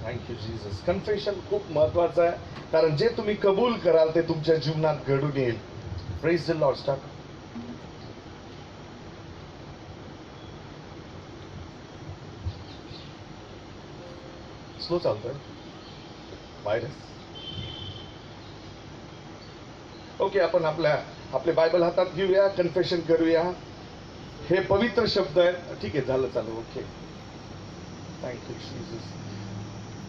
Thank you Jesus. कन्फेशन खूप महत्वाचं आहे कारण जे तुम्ही कबूल कराल ते तुमच्या जीवनात घडून येईल. Praise the Lord. Start. Slow चालतोय व्हायरस. ओके, आपण आपले बायबल हातात घेऊया. कन्फेशन करूया. हे पवित्र शब्द आहेत. ठीक आहे, झालं चालू. Okay, thank you Jesus.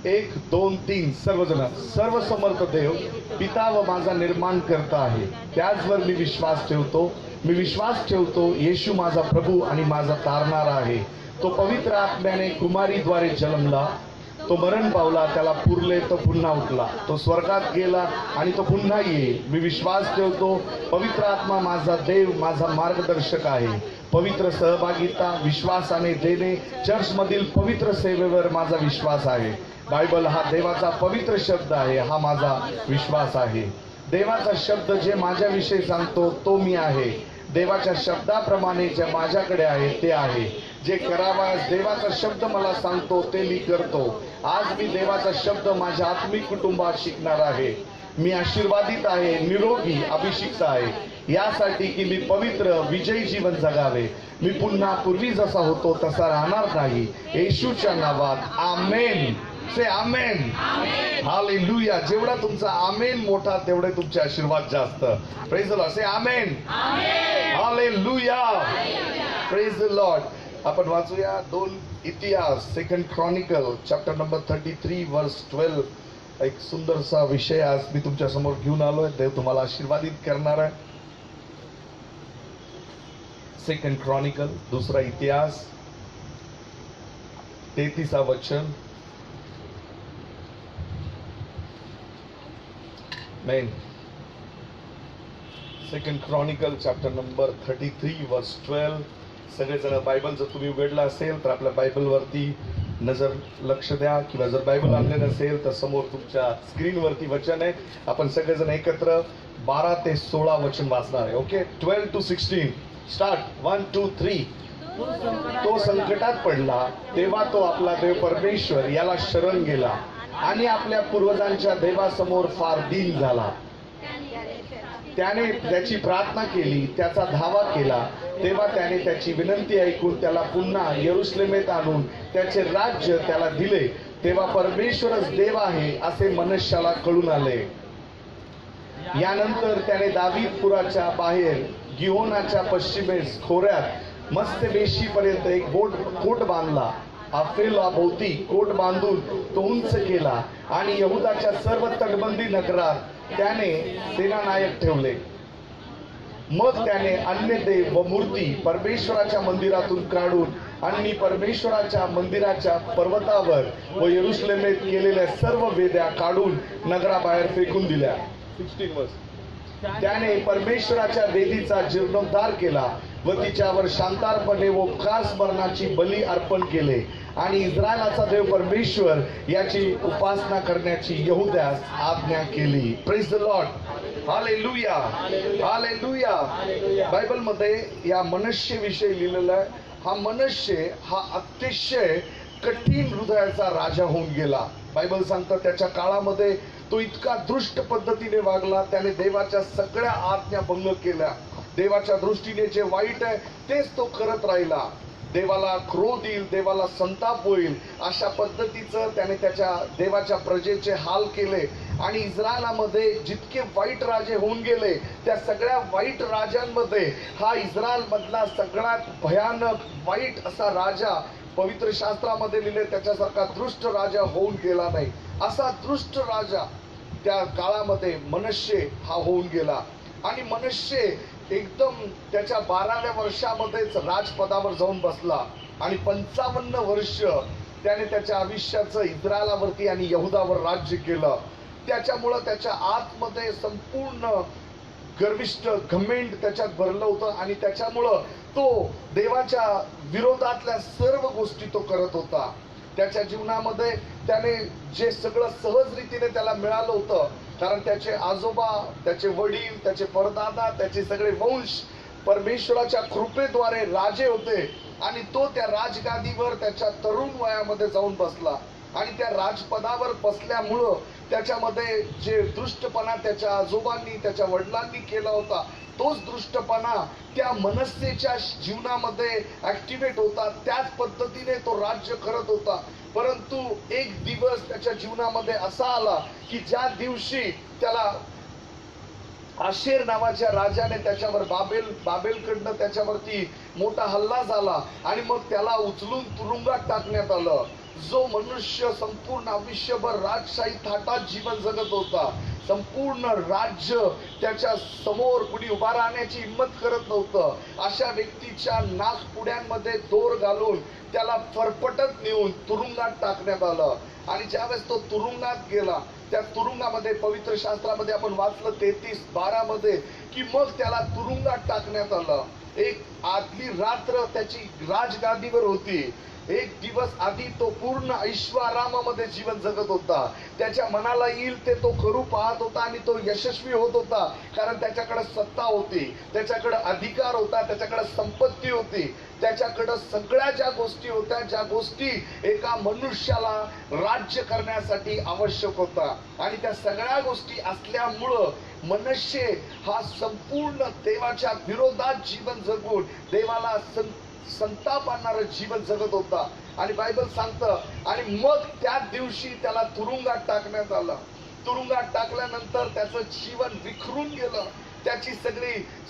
1 2 3 सर्वजण. सर्व समर्थ देव पिता व माझा निर्माण करता आहे, त्याचवर मी विश्वास ठेवतो. मी विश्वास ठेवतो येशू माझा प्रभू आणि माझा तारणारा आहे. तो पवित्र आत्म्याने कुमारीद्वारे जन्मला, तो मरण पावला, त्याला पुरले, तो पुन्हा उठला, तो स्वर्गात गेला आणि तो पुन्हा येईल. मी विश्वास ठेवतो पवित्र आत्मा माझा देव माझा मार्गदर्शक आहे. पवित्र सहभागिता विश्वासाने देणे, चर्चमधील पवित्र सेवेवर माझा विश्वास आहे. बायबल हा देवाचा पवित्र शब्द आहे, हा माझा विश्वास आहे. देवाचा शब्द जे माझ्याविषयी सांगतो तो मी आहे. देवाच्या शब्दाप्रमाणे जे माझ्याकडे आहे ते आहे. जे करावयास देवाचा शब्द मला सांगतो ते मी करतो. आज मी देवाचा शब्द माझ्या आत्मिक कुटुंबात शिकणार आहे. मी आशीर्वादित आहे, निरोगी, अभिषिक्त आहे, यासाठी की मी पवित्र विजयी जीवन जगावे. मी पुन्हा पूर्वी जसा होतो तसा राहणार नाही. येशूच्या नावात आमेन. से आमेन. हालेलुया. जेवढा तुमचा आमेन मोठा तेवढे तुमचे आशीर्वाद जास्त. Praise the Lord. Say amen. Hallelujah. Praise the Lord. आपण वाचूया 2 इतिहास 2 क्रॉनिकल चॅप्टर नंबर 33 वर्स 12. एक सुंदरसा विषय आज मी तुमच्या समोर घेऊन आलोय. देव तुम्हाला आशीर्वादित करणार आहे. 2 क्रॉनिकल दुसरा इतिहास 33 वचन. मेन 2 क्रॉनिकल चॅप्टर नंबर 33 वर्स 12. सगळेजण बायबल जर तुम्ही उघडला असेल तर आपल्या बायबलवरती नजर लक्ष द्या, किंवा जर बायबल आणले नसेल तर समोर तुमच्या स्क्रीनवरती वचन आहे. आपण सगळेजण एकत्र 12 ते 16 वचन वाचणार आहे. ओके. 12 to 16 start. 1 2 3. तो संकटात पडला तेव्हा तो आपला देव परमेश्वर याला शरण गेला आणि आपल्या पूर्वजांच्या देवासमोर फार दीन झाला. त्याने त्याची प्रार्थना केली, त्याचा धावा केला. तेव्हा त्याने त्याची विनंती ऐकून त्याला पुन्हा यरुशलेमेत आणून त्याचे राज्य त्याला दिले. तेव्हा परमेश्वरच देव आहे असे मनुष्याला कळून आले. यानंतर त्याने दावीदपुराच्या बाहेर गिहोनाच्या पश्चिमेस खोऱ्यात मस्तबेशीपर्यंत एक कोट बांधला. आफेला भोवती कोट बांधून तो उंच केला आणि यहुदाच्या सर्व तटबंदी नगरात त्याने सेनानायक ठेवले. मग त्याने अन्य देव व मूर्ती परमेश्वराच्या मंदिरातून काढून आणि परमेश्वराच्या मंदिराच्या पर्वतावर व यरुशलेमेत केलेल्या सर्व वेद्या काढून नगराबाहेर फेकून दिल्या. 16 वर्ष. त्याने परमेश्वराच्या वेदीचा जीर्णोद्धार केला व तिच्यावर शांतारपणे व स्मरणाची बली अर्पण केले आणि इस्रायलाचा देव परमेश्वर याची उपासना करण्याची यहुद्यास आज्ञा केली. Praise the Lord. Hallelujah. Hallelujah. Bible मध्ये या मनुष्याविषयी लिहिलेलं आहे. हा मनुष्य हा अतिशय कठीण हृदयाचा राजा होऊन गेला. बायबल सांगतं त्याच्या काळामध्ये तो इतका दृष्ट पद्धतीने वागला. त्याने देवाच्या सगळ्या आज्ञा भंग केल्या. देवाच्या दृष्टीने जे वाईट आहे तेच तो करत राहिला. देवाला क्रोध येईल, देवाला संताप होईल अशा पद्धतीचं त्याने त्याच्या देवाच्या प्रजेचे हाल केले. आणि इस्रायलामध्ये जितके वाईट राजे होऊन गेले त्या सगळ्या वाईट राजांमध्ये हा इस्रायल मधला सगळ्यात भयानक वाईट असा राजा पवित्र शास्त्रामध्ये लिहिले त्याच्यासारखा दृष्ट राजा होऊन गेला नाही. असा दृष्ट राजा त्या काळामध्ये मनुष्य हा होऊन गेला. आणि मनुष्य एकदम त्याच्या 12व्या वर्षामध्येच राजपदावर जाऊन बसला आणि 55 वर्ष त्याने त्याच्या आयुष्याचं इस्रायलावरती आणि यहुदावर राज्य केलं. त्याच्यामुळं त्याच्या आतमध्ये संपूर्ण गर्विष्ठ घमेंड त्याच्यात भरलं होतं आणि त्याच्यामुळं तो देवाच्या विरोधातल्या सर्व गोष्टी तो करत होता. त्याच्या जीवनामध्ये त्याने जे सगळं सहज रीतीने त्याला मिळालं होतं, कारण त्याचे आजोबा, त्याचे वडील, त्याचे परदादा, त्याचे सगळे वंश परमेश्वराच्या कृपेद्वारे राजे होते आणि तो त्या राजगादीवर त्याच्या तरुण वयामध्ये जाऊन बसला. आणि त्या राजपदावर बसल्यामुळं त्याच्यामध्ये जे दृष्टपणा त्याच्या आजोबांनी, त्याच्या वडिलांनी केला होता तोच दृष्टपणा त्या मनस्सेच्या जीवनामध्ये ऍक्टिव्हेट होता. त्याच पद्धतीने तो राज्य करत होता. परंतु एक दिवस त्याच्या जीवनामध्ये असा आला की ज्या दिवशी त्याला आशेर नावाच्या राजाने त्याच्यावर बाबेलकडनं त्याच्यावरती मोठा हल्ला झाला आणि मग त्याला उचलून तुरुंगात टाकण्यात आलं. जो मनुष्य संपूर्ण आयुष्यभर राजशाही थाटात जीवन जगत होता, संपूर्ण राज्य त्याच्या समोर कुणी उभा राहण्याची हिंमत करत नव्हतं, अशा व्यक्तीच्या नाकपुड्यांमध्ये दोर घालून त्याला फरफटत नेऊन तुरुंगात टाकण्यात आलं. आणि ज्यावेळेस तो तुरुंगात गेला, त्या तुरुंगामध्ये पवित्र शास्त्रामध्ये आपण वाचलं 33:12 मध्ये की मग त्याला तुरुंगात टाकण्यात आलं. एक आदली रात्र त्याची राजगादीवर होती. एक दिवस आधी तो पूर्ण ऐश्वर्यामध्ये जीवन जगत होता. त्याच्या मनाला येईल ते तो करू पाहत होता आणि तो यशस्वी होत होता, कारण त्याच्याकडे सत्ता होती, त्याच्याकडे अधिकार होता, त्याच्याकडे संपत्ती होती, त्याच्याकडे सगळ्या ज्या गोष्टी होत्या, ज्या गोष्टी एका मनुष्याला राज्य करण्यासाठी आवश्यक होता. आणि त्या सगळ्या गोष्टी असल्यामुळं मनश्शे हा संपूर्ण देवाच्या विरोधात जीवन जगून देवाला संताप आणणारं जीवन जगत होता. आणि बायबल सांगतं आणि मग त्या दिवशी त्याला तुरुंगात टाकण्यात आलं. तुरुंगात टाकल्यानंतर त्याचं जीवन विखरून गेलं. त्याची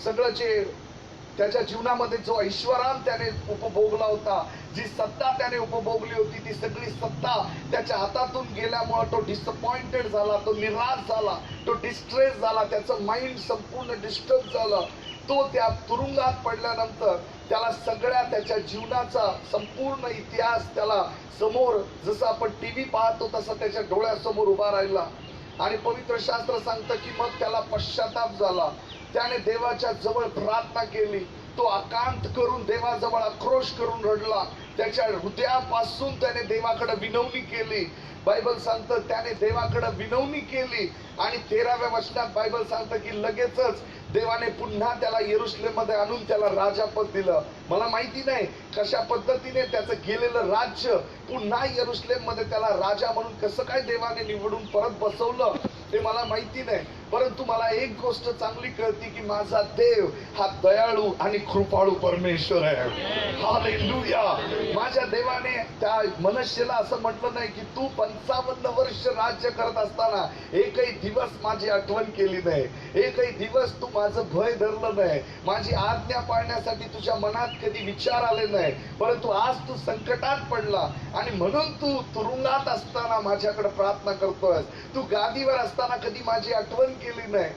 सगळं जे त्याच्या जीवनामध्ये जो ऐश्वर्याम त्याने उपभोगला होता, जी सत्ता त्याने उपभोगली होती, ती सगळी सत्ता त्याच्या हातातून गेल्यामुळे तो डिसअपॉइंटेड झाला, तो निराश झाला, तो डिस्ट्रेस झाला, त्याचं माइंड संपूर्ण डिस्टर्ब झालं. तो त्या तुरुंगात पडल्यानंतर त्याला सगळ्या त्याच्या जीवनाचा संपूर्ण इतिहास त्याला समोर, जसं आपण टीव्ही पाहतो तसं त्याच्या डोळ्यासमोर उभा राहिला. आणि पवित्र शास्त्र सांगतं की मग त्याला पश्चाताप झाला. त्याने देवाच्या जवळ प्रार्थना केली. तो आकांत करून देवाजवळ आक्रोश करून रडला. त्याच्या हृदयापासून त्याने देवाकडे विनवणी केली. बायबल सांगतं त्याने देवाकडे विनवणी केली. आणि 13व्या वचनात बायबल सांगतं की लगेचच देवाने पुन्हा त्याला यरुशलेममध्ये आणून त्याला राजापद दिलं. मला माहिती नाही कशा पद्धतीने त्याचं गेलेलं राज्य पुन्हा यरुशलेममध्ये त्याला राजा म्हणून कसं काय देवाने निवडून परत बसवलं ते मला माहिती नाही. परंतु मला एक गोष्ट चांगली कळती की माझा देव हा दयाळू आणि कृपाळू परमेश्वर आहे. हालेलुया. माझ्या देवाने त्या मनश्शेला असं म्हटलं नाही की तू 55 वर्ष राज्य करत असताना एकही दिवस माझी आठवण केली नाही, एकही दिवस तू माझं भय धरलं नाही, माझी आज्ञा पाळण्यासाठी तुझ्या मनात कधी विचार आले नाही. परंतु आज तू संकटात पडला आणि म्हणून तू तुरुंगात असताना माझ्याकडे प्रार्थना करतोय. तू गादीवर असताना कधी माझी आठवण केली नाही.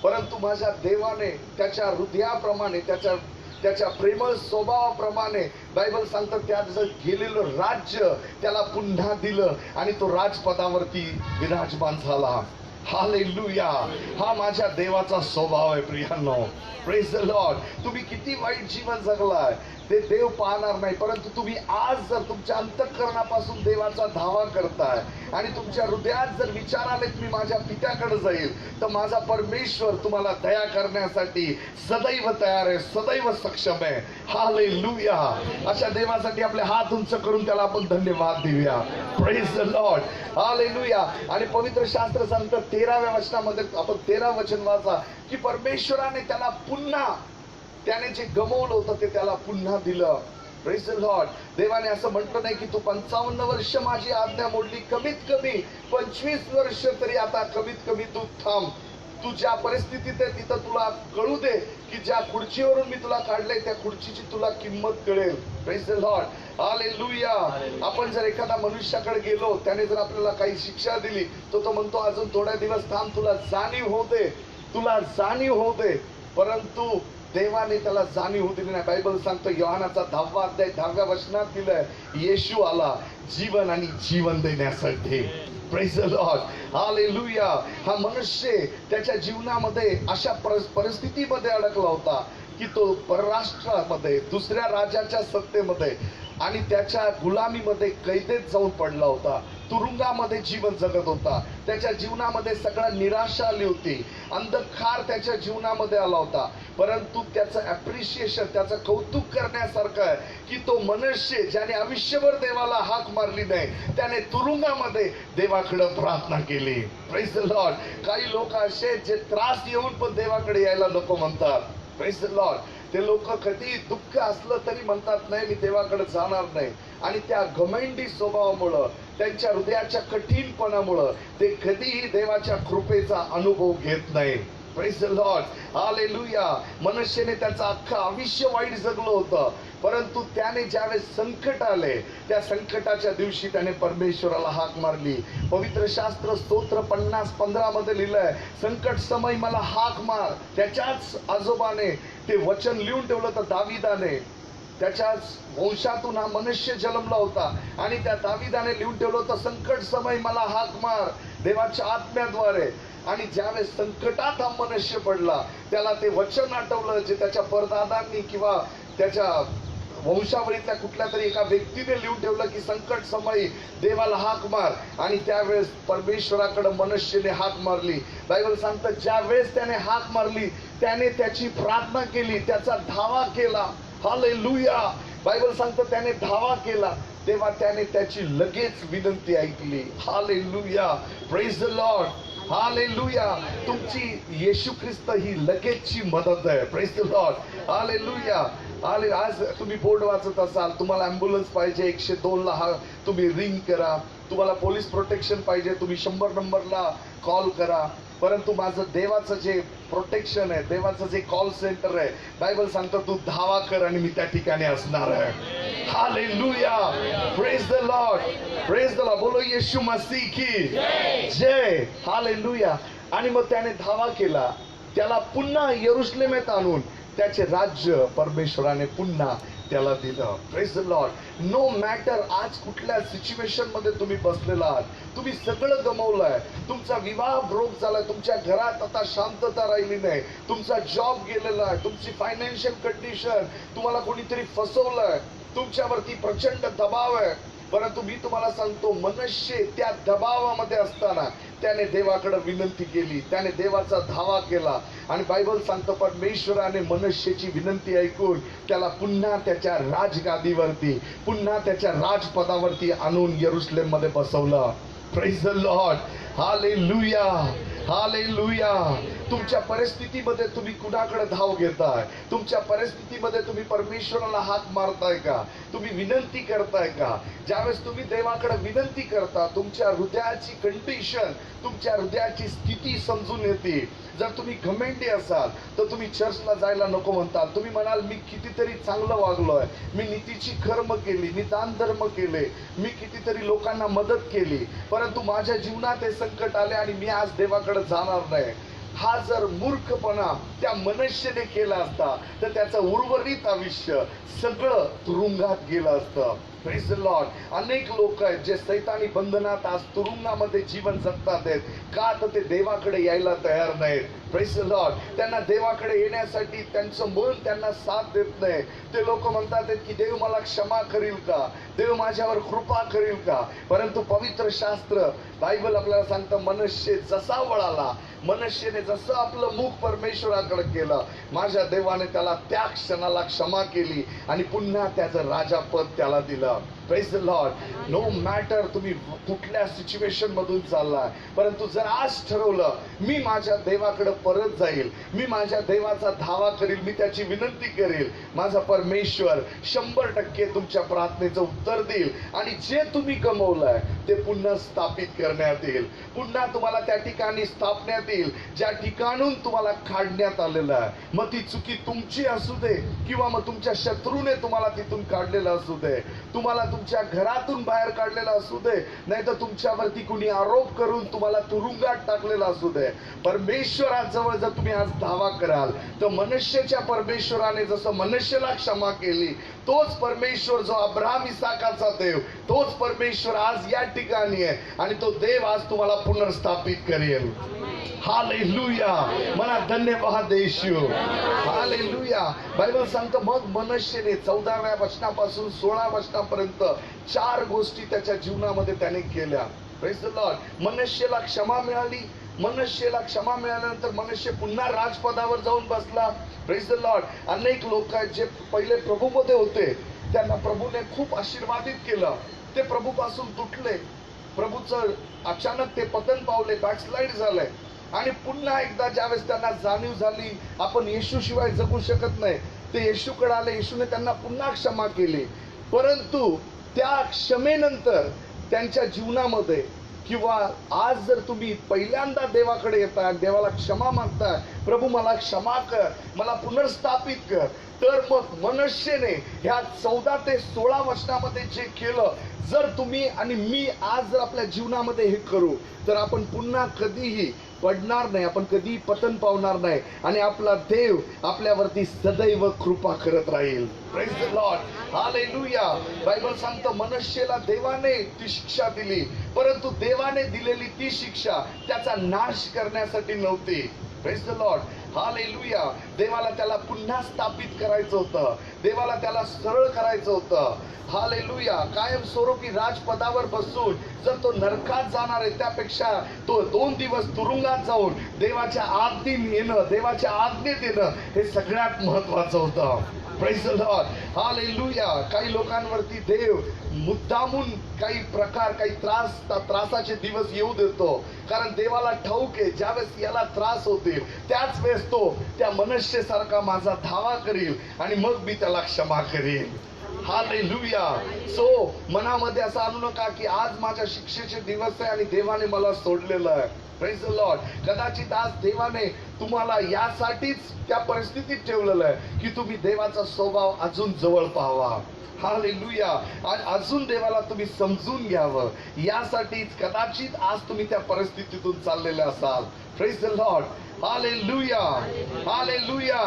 परंतु माझ्या देवाने त्याच्या हृदयाप्रमाणे, त्याच्या प्रेमळ स्वभावाप्रमाणे बायबल सांगतं त्याचं गेलेलं राज्य त्याला पुन्हा दिलं आणि तो राजपदावरती विराजमान झाला. हालेलुया. हा माझ्या देवाचा स्वभाव आहे प्रियांनो. Praise the Lord. तुम्ही किती वाईट जीवन जगलाय ते देव पाहणार नाही, परंतु तुम्ही आज जर तुमच्या अंतःकरणापासून देवाचा धावा करताय आणि तुमच्या हृदयात जर विचार आले की मी माझ्या पित्याकडे जाईल, तर माझा परमेश्वर तुम्हाला दया करण्यासाठी सदैव तयार आहे, सदैव सक्षम आहे. हालेलुया. अशा देवासाठी आपले हात उंच करून त्याला आपण धन्यवाद देऊया. Praise the Lord. हालेलुया. आणि पवित्र शास्त्र सांगतं 13व्या वचनामध्ये आपण 13 वचन वाचा की परमेश्वराने त्याला पुन्हा, त्याने जे गमवलं होतं ते त्याला पुन्हा दिलं. Praise the Lord. देवाने असं म्हटलं नाही की तू 55 वर्ष माझी आज्ञा मोडली, कमीत कमी 25 वर्ष तरी आता कमीत कमी तू थांब. तू ज्या परिस्थितीत आहे तिथं तुला कळू दे की ज्या खुर्चीवरून मी तुला काढलंय त्या खुर्चीची तुला किंमत कळेल. Praise the Lord. हालेलुया. आपण जर एखाद्या मनुष्याकडे गेलो, त्याने जर आपल्याला काही शिक्षा दिली, तो म्हणतो अजून थोड्या दिवस थांब, तुला जाणीव होते, तुला जाणीव होते. परंतु देवाने त्याला जाणीव होती नाही. बायबल सांगतो योहानाचा 10वा अध्याय 10व्या वचनात दिलंय येशू आला जीवन आणि जीवन देण्यासाठी. Praise the Lord. हालेलुया. हा मनुष्य त्याच्या जीवनामध्ये अशा परिस्थितीमध्ये अडकला होता की तो परराष्ट्रामध्ये दुसऱ्या राजाच्या सत्तेमध्ये आणि त्याच्या गुलामीमध्ये कैदेत जाऊन पडला होता. तुरुंगामध्ये जीवन जगत होता. त्याच्या जीवनामध्ये सगळं निराशा आली होती, अंधकार त्याच्या जीवनामध्ये आला होता. परंतु त्याचं ॲप्रिशिएशन, त्याचं कौतुक करण्यासारखं आहे की तो मनुष्य ज्याने आयुष्यभर देवाला हाक मारली नाही, त्याने तुरुंगामध्ये देवाकडे प्रार्थना केली. Praise the Lord. काही लोक असे जे त्रास येऊन पण देवाकडे यायला नको म्हणतात. Praise the Lord. ते लोक कधी दुःख असलं तरी म्हणतात नाही मी देवाकडे जाणार नाही. आणि त्या घमंडी स्वभावामुळं, त्यांच्या हृदयाच्या कठीणपणामुळं ते कधीही देवाच्या कृपेचा अनुभव घेत नाही. Praise the Lord. हालेलुया. मनुष्याने त्याचं अख्खं आयुष्य वाईट जगलं होतं. परंतु त्याने ज्यावेळेस संकट आले, त्या संकटाच्या दिवशी त्याने परमेश्वराला हाक मारली. पवित्र शास्त्र स्तोत्र 50:15 मध्ये लिहिलंय, संकट समय मला हाक मार. त्याच्याच आजोबाने ते वचन लिहून ठेवलं तर दाविदाने, त्याच्याच वंशातून हा मनुष्य जन्मला होता आणि त्या दाविदाने लिहून ठेवलं होतं, संकट समय मला हाक मार, देवाच्या आत्म्याद्वारे. आणि ज्यावेळेस संकटात हा मनुष्य पडला, त्याला ते वचन आठवलं जे त्याच्या परदादांनी किंवा त्याच्या वंशावळीतल्या कुठल्या तरी एका व्यक्तीने लिहून ठेवलं की संकट समयी देवाला हाक मार. आणि त्यावेळेस परमेश्वराकडे मनुष्याने हाक मारली. बायबल सांगतं, ज्या वेळेस त्याने हाक मारली त्याने त्याची प्रार्थना केली, त्याचा धावा केला. हालेलुया. बायबल सांगतं त्याने धावा केला तेव्हा त्याने त्याची लगेच विनंती ऐकली. Hallelujah. Praise the Lord. Hallelujah. तुमची येशू ख्रिस्त ही लगेचची मदत आहे. Praise the Lord. हालेलुया. आज तुम्ही बोर्ड वाचत असाल, तुम्हाला ॲम्ब्युलन्स पाहिजे 102ला तुम्ही रिंग करा. तुम्हाला पोलीस प्रोटेक्शन पाहिजे, तुम्ही 100 नंबरला कॉल करा. परंतु माझं देवाचं जे प्रोटेक्शन आहे, देवाचं जे कॉल सेंटर आहे, बायबल सांगतं तू धावा कर आणि मी त्या ठिकाणी असणार आहे. Hallelujah. Praise the Lord. Praise the Lord. बोलो येशू मसीह की जय. हालेलुया. आणि मग त्याने धावा केला, त्याला पुन्हा यरूशलेमेत आणून त्याचे राज्य परमेश्वराने पुन्हा त्याला दिलं. Praise the Lord. No matter आज कुठल्या सिच्युएशन मध्ये तुम्ही बसलेला आहात, तुम्ही सगळं गमावलंय, तुमचा विवाह ब्रोक झालाय, तुमच्या घरात आता शांतता राहिली नाही, तुमचा जॉब गेलेला आहे, तुमची फायनान्शियल कंडिशन, तुम्हाला कोणीतरी फसवलंय, तुमच्यावरती प्रचंड दबाव आहे. परंतु मी तुम्हाला सांगतो, मनुष्य त्या दबावामध्ये असताना त्याने देवाकडे विनंती केली, त्याने देवाचा धावा केला आणि बायबल सांगतं परमेश्वराने मनुष्याची विनंती ऐकून त्याला पुन्हा त्याच्या राजगादीवरती, पुन्हा त्याच्या राजपदावरती आणून यरूशलेम मध्ये बसवलं. Praise the Lord. Hallelujah. Hallelujah. तुमच्या परिस्थितीमध्ये तुम्ही कुणाकडे धाव घेताय? तुमच्या परिस्थितीमध्ये तुम्ही परमेश्वराला हाक मारताय का? तुम्ही विनंती करताय का? ज्यावेळेस तुम्ही देवाकडे विनंती करता, तुमच्या हृदयाची कंडिशन, तुमच्या हृदयाची स्थिती समजून येते. जर तुम्ही घमेंडी असाल तर तुम्ही चर्चला जायला नको म्हणताल. तुम्ही म्हणाल मी कितीतरी चांगलं वागलोय, मी नीतीची कर्म केली, मी दान धर्म केले, मी कितीतरी लोकांना मदत केली, परंतु माझ्या जीवनात हे संकट आले आणि मी आज देवाकडे जाणार नाही. हा जर मूर्खपणा त्या मनुष्याने केला असता तर त्याचं उर्वरित आयुष्य सगळं तुरुंगात गेलं असतं. Praise the Lord. अनेक लोक आहेत जे सैतानी बंधनात आज तुरुंगामध्ये जीवन जगतात आहेत. का तर ते देवाकडे यायला तयार नाहीत. Praise the Lord. त्यांना देवाकडे येण्यासाठी त्यांचं मन त्यांना साथ देत नाही. ते लोक म्हणतात की देव मला क्षमा करील का, देव माझ्यावर कृपा करील का. परंतु पवित्र शास्त्र बायबल आपल्याला सांगतं, मनुष्य जसा वळाला, मनुष्याने जसं आपलं मुख परमेश्वराकडे केलं, माझ्या देवाने त्याला त्या क्षणाला क्षमा केली आणि पुन्हा त्याचं राजापद त्याला दिलं. Praise the Lord. No matter तुम्ही कुठल्या सिच्युएशन मधून चाललाय, परंतु जर आज ठरवलं मी माझ्या देवाकडे परत जाईल, मी माझ्या देवाचा धावा करील, मी त्याची विनंती करेल, माझा परमेश्वर 100% तुमच्या प्रार्थनेचं उत्तर देईल आणि जे तुम्ही कमवलंय ते पुन्हा स्थापित करण्यात येईल. पुन्हा तुम्हाला त्या ठिकाणी स्थापण्यात येईल ज्या ठिकाणून तुम्हाला काढण्यात आलेलं आहे. मग ती चुकी तुमची असू दे किंवा मग तुमच्या शत्रूने तुम्हाला तिथून काढलेलं असू दे, तुम्हाला तुमच्या घरातून बाहेर काढलेला असू दे, नाही तर तुमच्यावरती कुणी आरोप करून तुम्हाला तुरुंगात टाकलेला असू दे. परमेश्वराजवळ जर तुम्ही आज धावा कराल तर मनुष्याच्या परमेश्वराने जसं मनुष्याला क्षमा केली, तोच परमेश्वर जो अब्राहम इसाकाचा देव, तोच परमेश्वर आज या ठिकाणी आहे आणि तो देव आज तुम्हाला पुनर्स्थापित करेल. हालेलुया. मला धन्यवाद येशू. हालेलुया. बायबल सांगतं मग मनुष्याने 14व्या वचनापासून 16 वचनापर्यंत 4 गोष्टी त्याच्या जीवनामध्ये त्याने केल्या. Praise the Lord. मनुष्याला क्षमा मिळाली. मनुष्याला क्षमा मिळाल्यानंतर मनुष्य पुन्हा राजपदावर जाऊन बसला. Praise the Lord. अनेक लोक आहेत जे पहिले प्रभूमध्ये होते, त्यांना प्रभूने खूप आशीर्वादित केलं, ते प्रभूपासून तुटले, प्रभूचं अचानक ते पतन पावले, बॅकस्लाइड झालंय आणि पुन्हा एकदा ज्यावेळेस त्यांना जाणीव झाली आपण येशू शिवाय जगू शकत नाही, ते येशूकडे आले. येशूने त्यांना पुन्हा क्षमा केली. परंतु त्या क्षमेनंतर त्यांच्या जीवनामध्ये किंवा आज जर तुम्ही पहिल्यांदा देवाकडे येताय, देवाला क्षमा मागताय, प्रभू मला क्षमा कर, मला पुनर्स्थापित कर, तर मग मनश्शेने ह्या 14 ते 16 वचनामध्ये जे केलं, जर तुम्ही आणि मी आज जर आपल्या जीवनामध्ये हे करू, तर आपण पुन्हा कधीही पडणार नाही, आपण कधीही पतन पावणार नाही आणि आपला देव आपल्यावरती सदैव कृपा करत राहील. Praise the Lord, hallelujah. Bible सांगतं मनश्शेला देवाने ती शिक्षा दिली, परंतु देवाने दिलेली ती शिक्षा त्याचा नाश करण्यासाठी नव्हती. Praise the Lord, hallelujah. देवाला त्याला पुन्हा स्थापित करायचं होतं, देवाला त्याला सरळ करायचं होतं. हालेलुया. कायमस्वरूपी राजपदावर बसून जर तो नरकात जाणार आहे, त्यापेक्षा तो 2 दिवस तुरुंगात जाऊन देवाच्या आज्ञेत येणं, देवाच्या आज्ञेत येणं हे सगळ्यात महत्वाचं होतं. Praise the Lord, hallelujah. काही लोकांवरती देव मुद्दामून काही प्रकार, काही त्रासाचे दिवस येऊ देतो, कारण देवाला ठाऊक आहे ज्यावेळेस याला त्रास होतील त्याच वेळेस तो त्या मनुष्यसारखा माझा धावा करील आणि मग मी त्याला क्षमा करील. हालेलुया. सो मनामध्ये असं आणू नका की आज माझ्या शिक्षेचे दिवस आहे आणि देवाने मला सोडलेलं आहे. Praise the Lord. कदाचित आज देवाने तुम्हाला यासाठीच त्या परिस्थितीत ठेवलेलं आहे की तुम्ही देवाचा स्वभाव अजून जवळ पाहावा. हालेलुया. अजून देवाला तुम्ही समजून घ्यावं, यासाठीच कदाचित आज तुम्ही त्या परिस्थितीतून चाललेले असाल. Praise the Lord, hallelujah, hallelujah.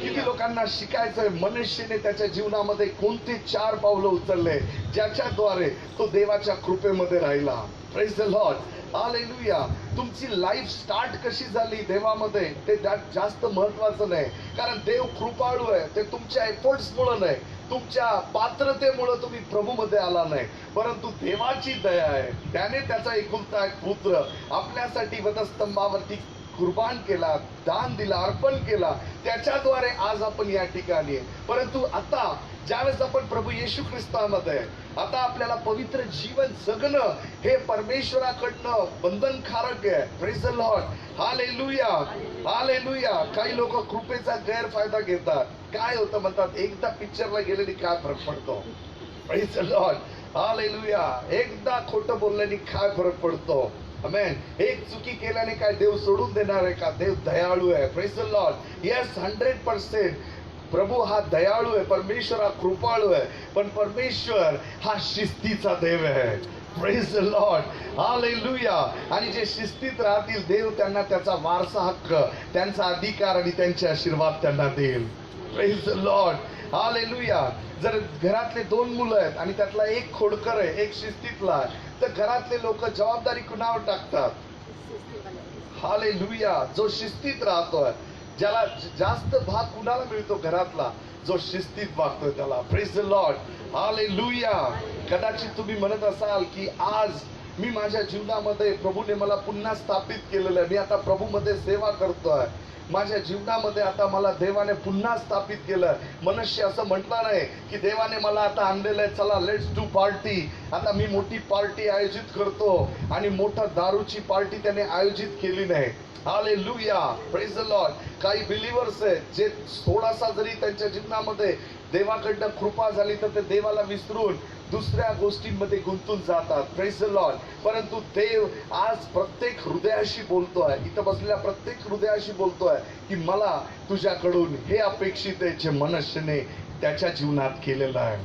किती लोकांना शिकायचंय मनुष्याने त्याच्या जीवनामध्ये कोणते 4 पावलं उचलले ज्याच्याद्वारे तो देवाच्या कृपेमध्ये राहिला. Praise the Lord, hallelujah. तुमची लाईफ स्टार्ट कशी झाली देवामध्ये ते जास्त महत्वाचं नाही, कारण देव कृपाळू आहे. ते तुमच्या एफर्ट्समुळे नाही, तुमच्या पात्रतेमुळे तुम्ही प्रभूमध्ये आला नाही, परंतु देवाची दया आहे. त्याने त्याचा एकुलता एक पुत्र आपल्यासाठी वधस्तंभावरती कुर्बान केला, दान दिला, अर्पण केला, त्याच्याद्वारे आज आपण या ठिकाणी आहे. परंतु आता ज्यावेळेस आपण प्रभू येशू ख्रिस्तामध्ये, आता आपल्याला पवित्र जीवन जगणं हे परमेश्वराकडनं बंधनकारक आहे. Praise the Lord, hallelujah, hallelujah. काही लोक कृपेचा गैरफायदा घेतात. काय होतं म्हणतात, एकदा पिक्चरला गेलेली काय फरक पडतो. Praise the Lord, hallelujah. एकदा खोटं बोलल्याने काय फरक पडतो. आमेन. एक चुकी केल्याने काय देव सोडून देणार आहे का? देव दयाळू आहे. Praise the Lord. येस, 100% प्रभू हा दयाळू आहे, परमेश्वर हा कृपाळू आहे, पण परमेश्वर हा शिस्तीचा देव आहे. Praise the Lord, hallelujah. आणि जे शिस्तीत राहतील देव त्यांना त्याचा वारसा हक्क, त्यांचा अधिकार आणि त्यांचे आशीर्वाद त्यांना देईल. Praise the Lord, hallelujah. जर घरातले 2 मुलं आहेत आणि त्यातला एक खोडकर आहे, एक शिस्तीतला आहे, तर घरातले लोक जबाबदारी कुणावर टाकतात? हालेलुया. जो शिस्तीत राहतोय, ज्याला जास्त भाग कुणाला मिळतो? घरातला जो शिस्तीत वागतोय त्याला. Praise the Lord, hallelujah. कदाचित तुम्ही म्हणत असाल की आज मी माझ्या जीवनामध्ये प्रभूने मला पुन्हा स्थापित केलेलं आहे, मी आता प्रभूमध्ये सेवा करतोय, माझ्या जीवनामध्ये आता मला देवाने पुन्हा स्थापित केलं. मनुष्य असं म्हटलं नाही की देवाने मला आता आणलेलं आहे, चला लेट्स डू पार्टी, आता मी मोठी पार्टी आयोजित करतो, आणि मोठा दारूची पार्टी त्याने आयोजित केली नाही. Hallelujah, praise the Lord. काही बिलीव्हर्स आहेत जे थोडासा जरी त्यांच्या जीवनामध्ये देवाकडनं कृपा झाली तर ते देवाला विसरून दुसऱ्या गोष्टींमध्ये गुंतून जातात. Praise the Lord. परंतु देव आज प्रत्येक हृदयाशी बोलतोय, इथं बसलेल्या प्रत्येक हृदयाशी बोलतोय की मला तुझ्याकडून हे अपेक्षित आहे जे मनुष्याने त्याच्या जीवनात केलेलं आहे.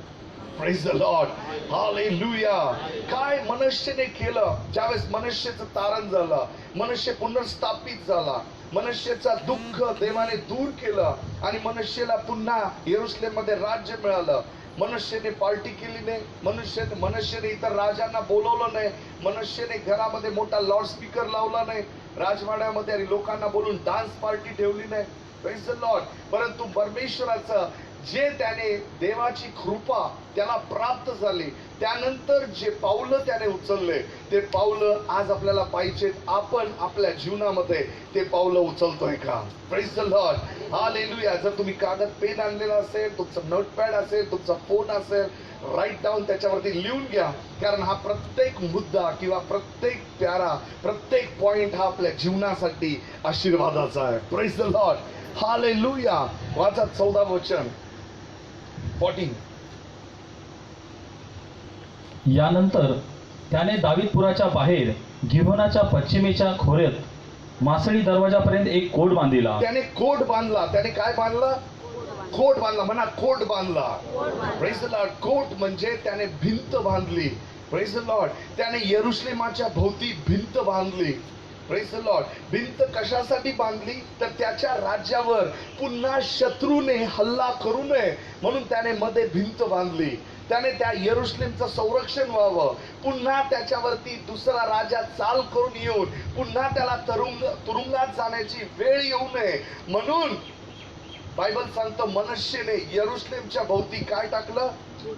Praise the Lord, hallelujah. काय मनुष्याने केलं? ज्यावेळेस मनुष्याचं तारण झालं, मनुष्य पुनर्स्थापित झाला, मनुष्याचा दुःख देवाने दूर केलं आणि मनुष्याला पुन्हा यरूशलेममध्ये राज्य मिळालं. मनुष्याने पार्टी केली नाही, मनुष्याने इतर राजांना बोलवलं नाही, मनुष्याने घरामध्ये मोठा लाऊड स्पीकर लावला नाही राजवाड्यामध्ये आणि लोकांना बोलून डान्स पार्टी ठेवली नाही. Praise the Lord. परंतु परमेश्वराचं जे त्याने देवाची कृपा त्याला प्राप्त झाली, त्यानंतर जे पावलं त्याने उचलले ते पावलं आज आपल्याला पाहिजेत. आपण आपल्या जीवनामध्ये ते पावलं उचलतोय का? Praise the Lord, hallelujah. जर तुम्ही कागद पेन आणलेला असेल, तुमचं नोटपॅड असेल, तुमचा फोन असेल, राईट डाऊन, त्याच्यावरती लिहून घ्या, कारण हा प्रत्येक मुद्दा किंवा प्रत्येक प्यारा, प्रत्येक पॉइंट हा आपल्या जीवनासाठी आशीर्वादाचा आहे. Praise the Lord, hallelujah. वाचा 14 वचन 14. यानंतर त्याने दावीदपुराच्या बाहेर गिव्होनाच्या पश्चिमेच्या खोऱ्यात मासळी दरवाजापर्यंत एक कोट बांधिला. त्याने कोट बांधला. त्याने काय बांधला? कोट बांधला, म्हणा कोट बांधला. Praise the Lord. कोट म्हणजे त्याने भिंत बांधली. Praise the Lord. त्याने यरुशलेमाच्या भोवती भिंत बांधली. Praise the Lord. भिंत कशासाठी बांधली? तर त्याच्या राज्यावर पुन्हा शत्रूने हल्ला करू नये म्हणून त्याने मध्ये भिंत बांधली. त्याने त्या यरुशलेमचं संरक्षण व्हावं. पुन्हा त्याच्यावरती दुसरा राजा चाल करून येऊन पुन्हा त्याला तुरुंगात जाण्याची वेळ येऊ नये म्हणून बायबल सांगतं मनश्शेने यरुशलेमच्या भोवती काय टाकलं?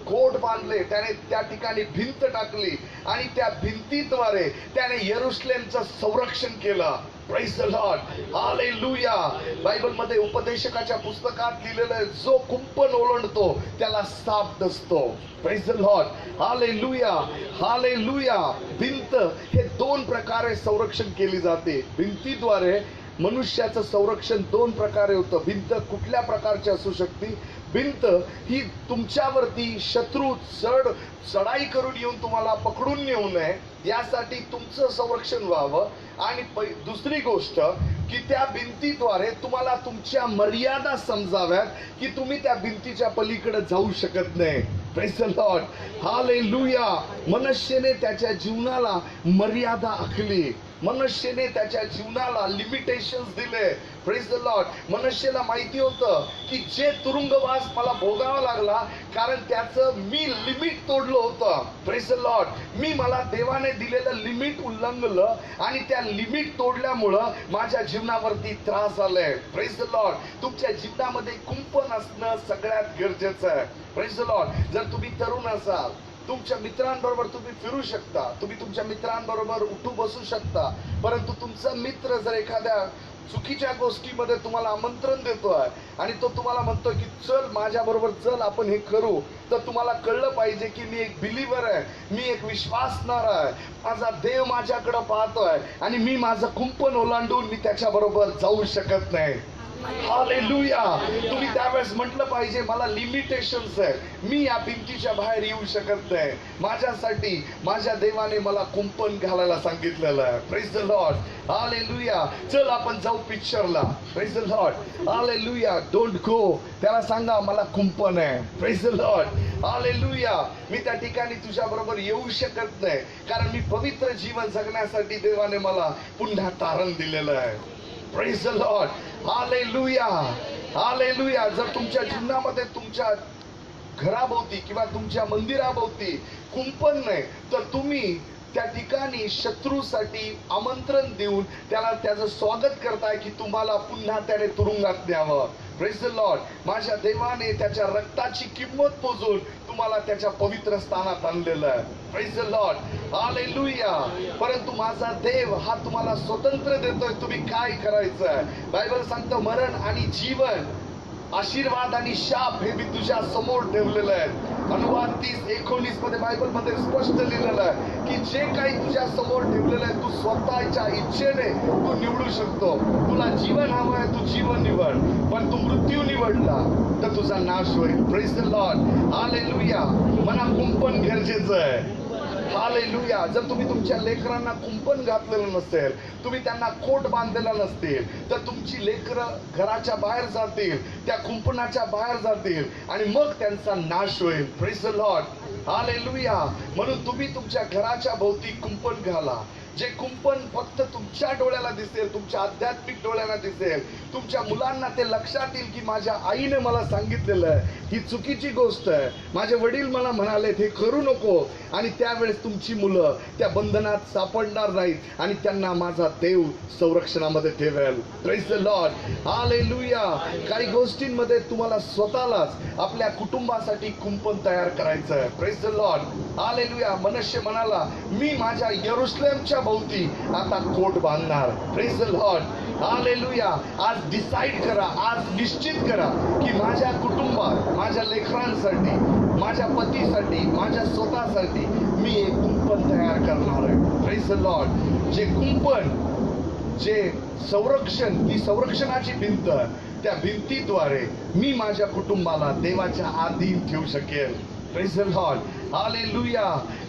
कोट बांधले. त्याने त्या ठिकाणी भिंत टाकली आणि त्या भिंतीद्वारे त्याने यरुशलेमचं संरक्षण केलं. Praise the Lord. Hallelujah. Bible मध्ये उपदेशकाच्या पुस्तकात लिहिलेलं आहे, जो कुंपण ओलांडतो त्याला साप डसतो. Praise the Lord. Hallelujah. Hallelujah. भिंत हे दोन प्रकारे संरक्षण केली जाते. भिंतीद्वारे मनुष्याचं संरक्षण दोन प्रकारे होतं. भिंत कुठल्या प्रकारची असू शकते? भिंत ही तुमच्यावरती शत्रू चढाई करून येऊन तुम्हाला पकडून नेऊ नये यासाठी तुमचं संरक्षण व्हावं. आणि दुसरी गोष्ट की त्या भिंतीद्वारे तुम्हाला तुमच्या मर्यादा समजाव्यात की तुम्ही त्या भिंतीच्या पलीकडे जाऊ शकत नाही. Praise the Lord. हालेलुया. मनश्शेने त्याच्या जीवनाला मर्यादा आखली. मनश्शेने त्याच्या जीवनाला लिमिटेशन्स दिले. Praise the Lord. मनश्शेला माहिती होतं की जे तुरुंगवास मला भोगावा लागला कारण त्याचं मी लिमिट तोडलं होतं. Praise the Lord. मला देवाने दिलेलं लिमिट उल्लंघलं आणि त्या लिमिट तोडल्यामुळं माझ्या जीवनावरती त्रास आलाय. Praise the Lord. तुमच्या जीवनामध्ये कुंपण असणं सगळ्यात गरजेचं आहे. Praise the Lord. जर तुम्ही तरुण असाल, तुमच्या मित्रांबरोबर तुम्ही फिरू शकता, तुम्ही तुमच्या मित्रांबरोबर उठू बसू शकता, परंतु तुमचा मित्र जर एखाद्या चुकीच्या गोष्टीमध्ये तुम्हाला आमंत्रण देतोय आणि तो तुम्हाला म्हणतोय की चल माझ्या बरोबर चल आपण हे करू, तर तुम्हाला कळलं पाहिजे की मी एक बिलीव्हर आहे, मी एक विश्वासणारा आहे, माझा देव माझ्याकडे पाहतोय आणि मी माझं कुंपण ओलांडून मी त्याच्या बरोबर जाऊ शकत नाही. हालेलुया. तुम्ही त्यावेळेस म्हटलं पाहिजे मला लिमिटेशन्स आहे, मी या भिंतीच्या बाहेर येऊ शकत नाही. माझ्यासाठी माझ्या देवाने मला कुंपण घालायला सांगितलेलं आहे. Praise the Lord. हालेलुया. चल आपण जाऊ पिक्चरला. Praise the Lord. Hallelujah. Don't go. त्याला सांगा मला कुंपण आहे. Praise the Lord. हालेलुया. मी त्या ठिकाणी तुझ्या बरोबर येऊ शकत नाही कारण मी पवित्र जीवन जगण्यासाठी देवाने मला पुन्हा तारण दिलेलं आहे. Praise the Lord. Hallelujah. Hallelujah. जर तुमच्या जीवनामध्ये तुमच्या घराभोवती किंवा तुमच्या मंदिराभोवती कुंपण नाही तर तुम्ही त्या ठिकाणी शत्रूसाठी आमंत्रण देऊन त्याचं स्वागत करताय की तुम्हाला पुन्हा त्याने तुरुंगात न्यावं. Praise the Lord. माझ्या देवाने त्याच्या रक्ताची किंमत मोजून तुम्हाला त्याच्या पवित्र स्थानात आणलेलं आहे. Praise the Lord. हालेलुया. परंतु माझा देव हा तुम्हाला स्वतंत्र देतोय तुम्ही काय करायचं आहे. बायबल सांगतं मरण आणि जीवन, आशीर्वाद आणि शाप हे मी तुझ्या समोर ठेवलेलं आहे. अनुवाद 30:19 मध्ये बायबल मध्ये स्पष्ट लिहिलेलं आहे की जे काही तुझ्या समोर ठेवलेलं आहे तू स्वतःच्या इच्छेने तू निवडू शकतो. तुला जीवन हवं आहे तू जीवन निवड, पण तू मृत्यू निवडला तर तुझा नाश होईल. Praise the Lord. हालेलुया. मना कुंपण गरजेचं आहे. हालेलुया. जर तुम्ही तुमच्या लेकरांना कुंपण घातलेलं नसेल, तुम्ही त्यांना कोट बांधलेला नसतील तर तुमची लेकरं घराच्या बाहेर जातील, त्या कुंपणाच्या बाहेर जातील आणि मग त्यांचा नाश होईल. Praise the Lord. हालेलुया. म्हणून तुम्ही तुमच्या घराच्या भोवती कुंपण घाला. जे कुंपण फक्त तुमच्या डोळ्याला दिसेल, तुमच्या आध्यात्मिक डोळ्याला दिसेल, तुमच्या मुलांना ते लक्षात येईल की माझ्या आईने मला सांगितलेलं आहे ही चुकीची गोष्ट आहे, माझे वडील मला म्हणाले हे करू नको, आणि त्यावेळेस तुमची मुलं त्या बंधनात सापडणार नाहीत आणि त्यांना माझा देव संरक्षणामध्ये ठेवेल. Praise the Lord. हालेलुया. काही गोष्टींमध्ये तुम्हाला स्वतःलाच आपल्या कुटुंबासाठी कुंपण तयार करायचं आहे. Praise the Lord. हालेलुया. मनश्शे म्हणाला मी माझ्या यरुशलेमच्या भोवती आता कोट बांधणार. Praise the Lord. हालेलुया. आज डिसाईड करा, आज निश्चित करा की माझ्या कुटुंबात, माझ्या लेकरांसाठी, माझ्या पतीसाठी, माझ्या स्वतःसाठी मी एक कुंपण तयार करणार आहे. Praise the Lord. जे कुंपण, जे संरक्षण, ती संरक्षणाची भिंत, त्या भिंतीद्वारे मी माझ्या कुटुंबाला देवाच्या अधीन ठेवू शकेल. Praise the Lord. हालेलुया.